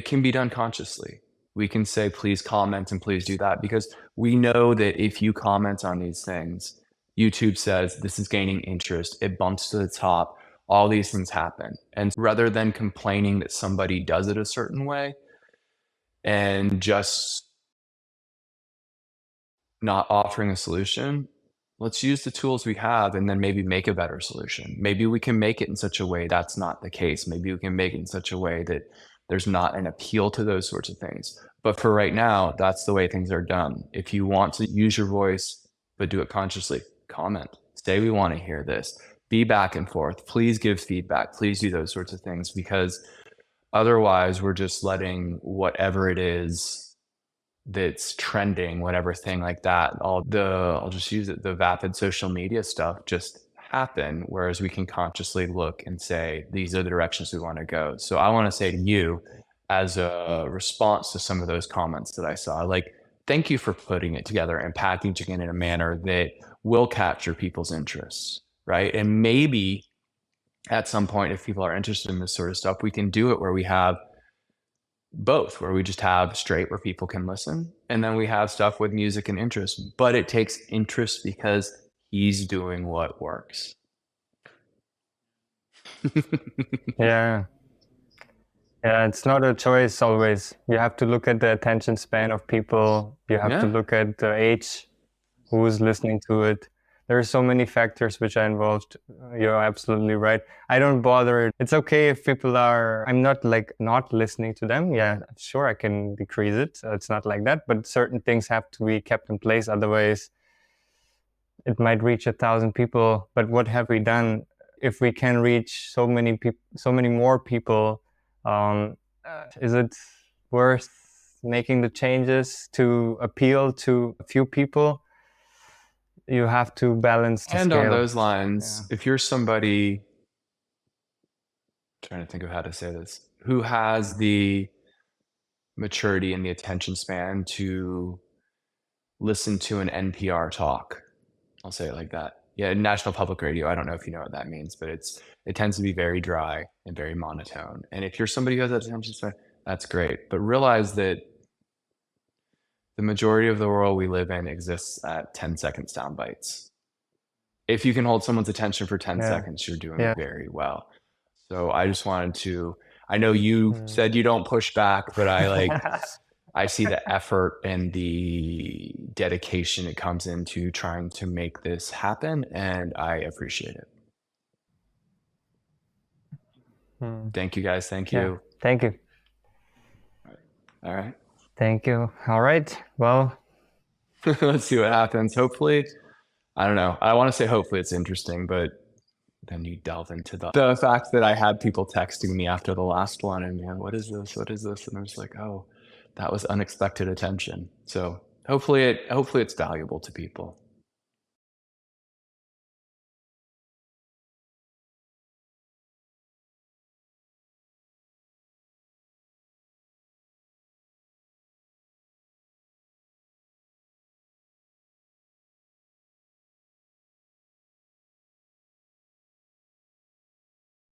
can be done consciously. We can say, please comment and please do that, because we know that if you comment on these things, YouTube says this is gaining interest, it bumps to the top, all these things happen. And rather than complaining that somebody does it a certain way and just not offering a solution, let's use the tools we have and then maybe make a better solution. Maybe we can make it in such a way that's not the case. Maybe we can make it in such a way that there's not an appeal to those sorts of things. But for right now, that's the way things are done. If you want to use your voice, but do it consciously, comment, say we want to hear this, be back and forth, please give feedback, please do those sorts of things, because otherwise we're just letting whatever it is that's trending, whatever thing like that, I'll just use it, the vapid social media stuff just happen, whereas we can consciously look and say, these are the directions we want to go. So I want to say to you, as a response to some of those comments that I saw, thank you for putting it together and packaging it in a manner that will capture people's interests, right? And maybe at some point, if people are interested in this sort of stuff, we can do it where we have both, where we just have straight where people can listen, and then we have stuff with music and interest. But it takes interest because he's doing what works. Yeah, it's not a choice always. You have to look at the attention span of people. You have to look at the age, who's listening to it. There are so many factors which are involved. You're absolutely right. I don't bother. It's okay if people are, I'm not like not listening to them. Yeah, sure, I can decrease it. It's not like that, but certain things have to be kept in place. Otherwise, it might reach 1,000 people. But what have we done? If we can reach so many people, so many more people, is it worth making the changes to appeal to a few people? You have to balance the And scale. on those lines, if you're somebody, trying to think of how to say this, who has the maturity and the attention span to listen to an NPR talk, I'll say it like that. Yeah, National Public Radio, I don't know if you know what that means, but it tends to be very dry and very monotone. And if you're somebody who has that attention span, that's great. But realize that the majority of the world we live in exists at 10-second sound bites. If you can hold someone's attention for 10 seconds, you're doing very well. So I just wanted to, I know you said you don't push back, but I see the effort and the dedication it comes into trying to make this happen, and I appreciate it. Thank you, guys. Thank you. Thank you. All right. Thank you. All right. Well, let's see what happens. Hopefully, I don't know. I want to say hopefully it's interesting, but then you delve into the fact that I had people texting me after the last one and, what is this? What is this? And I was like, oh, that was unexpected attention. So hopefully it's valuable to people.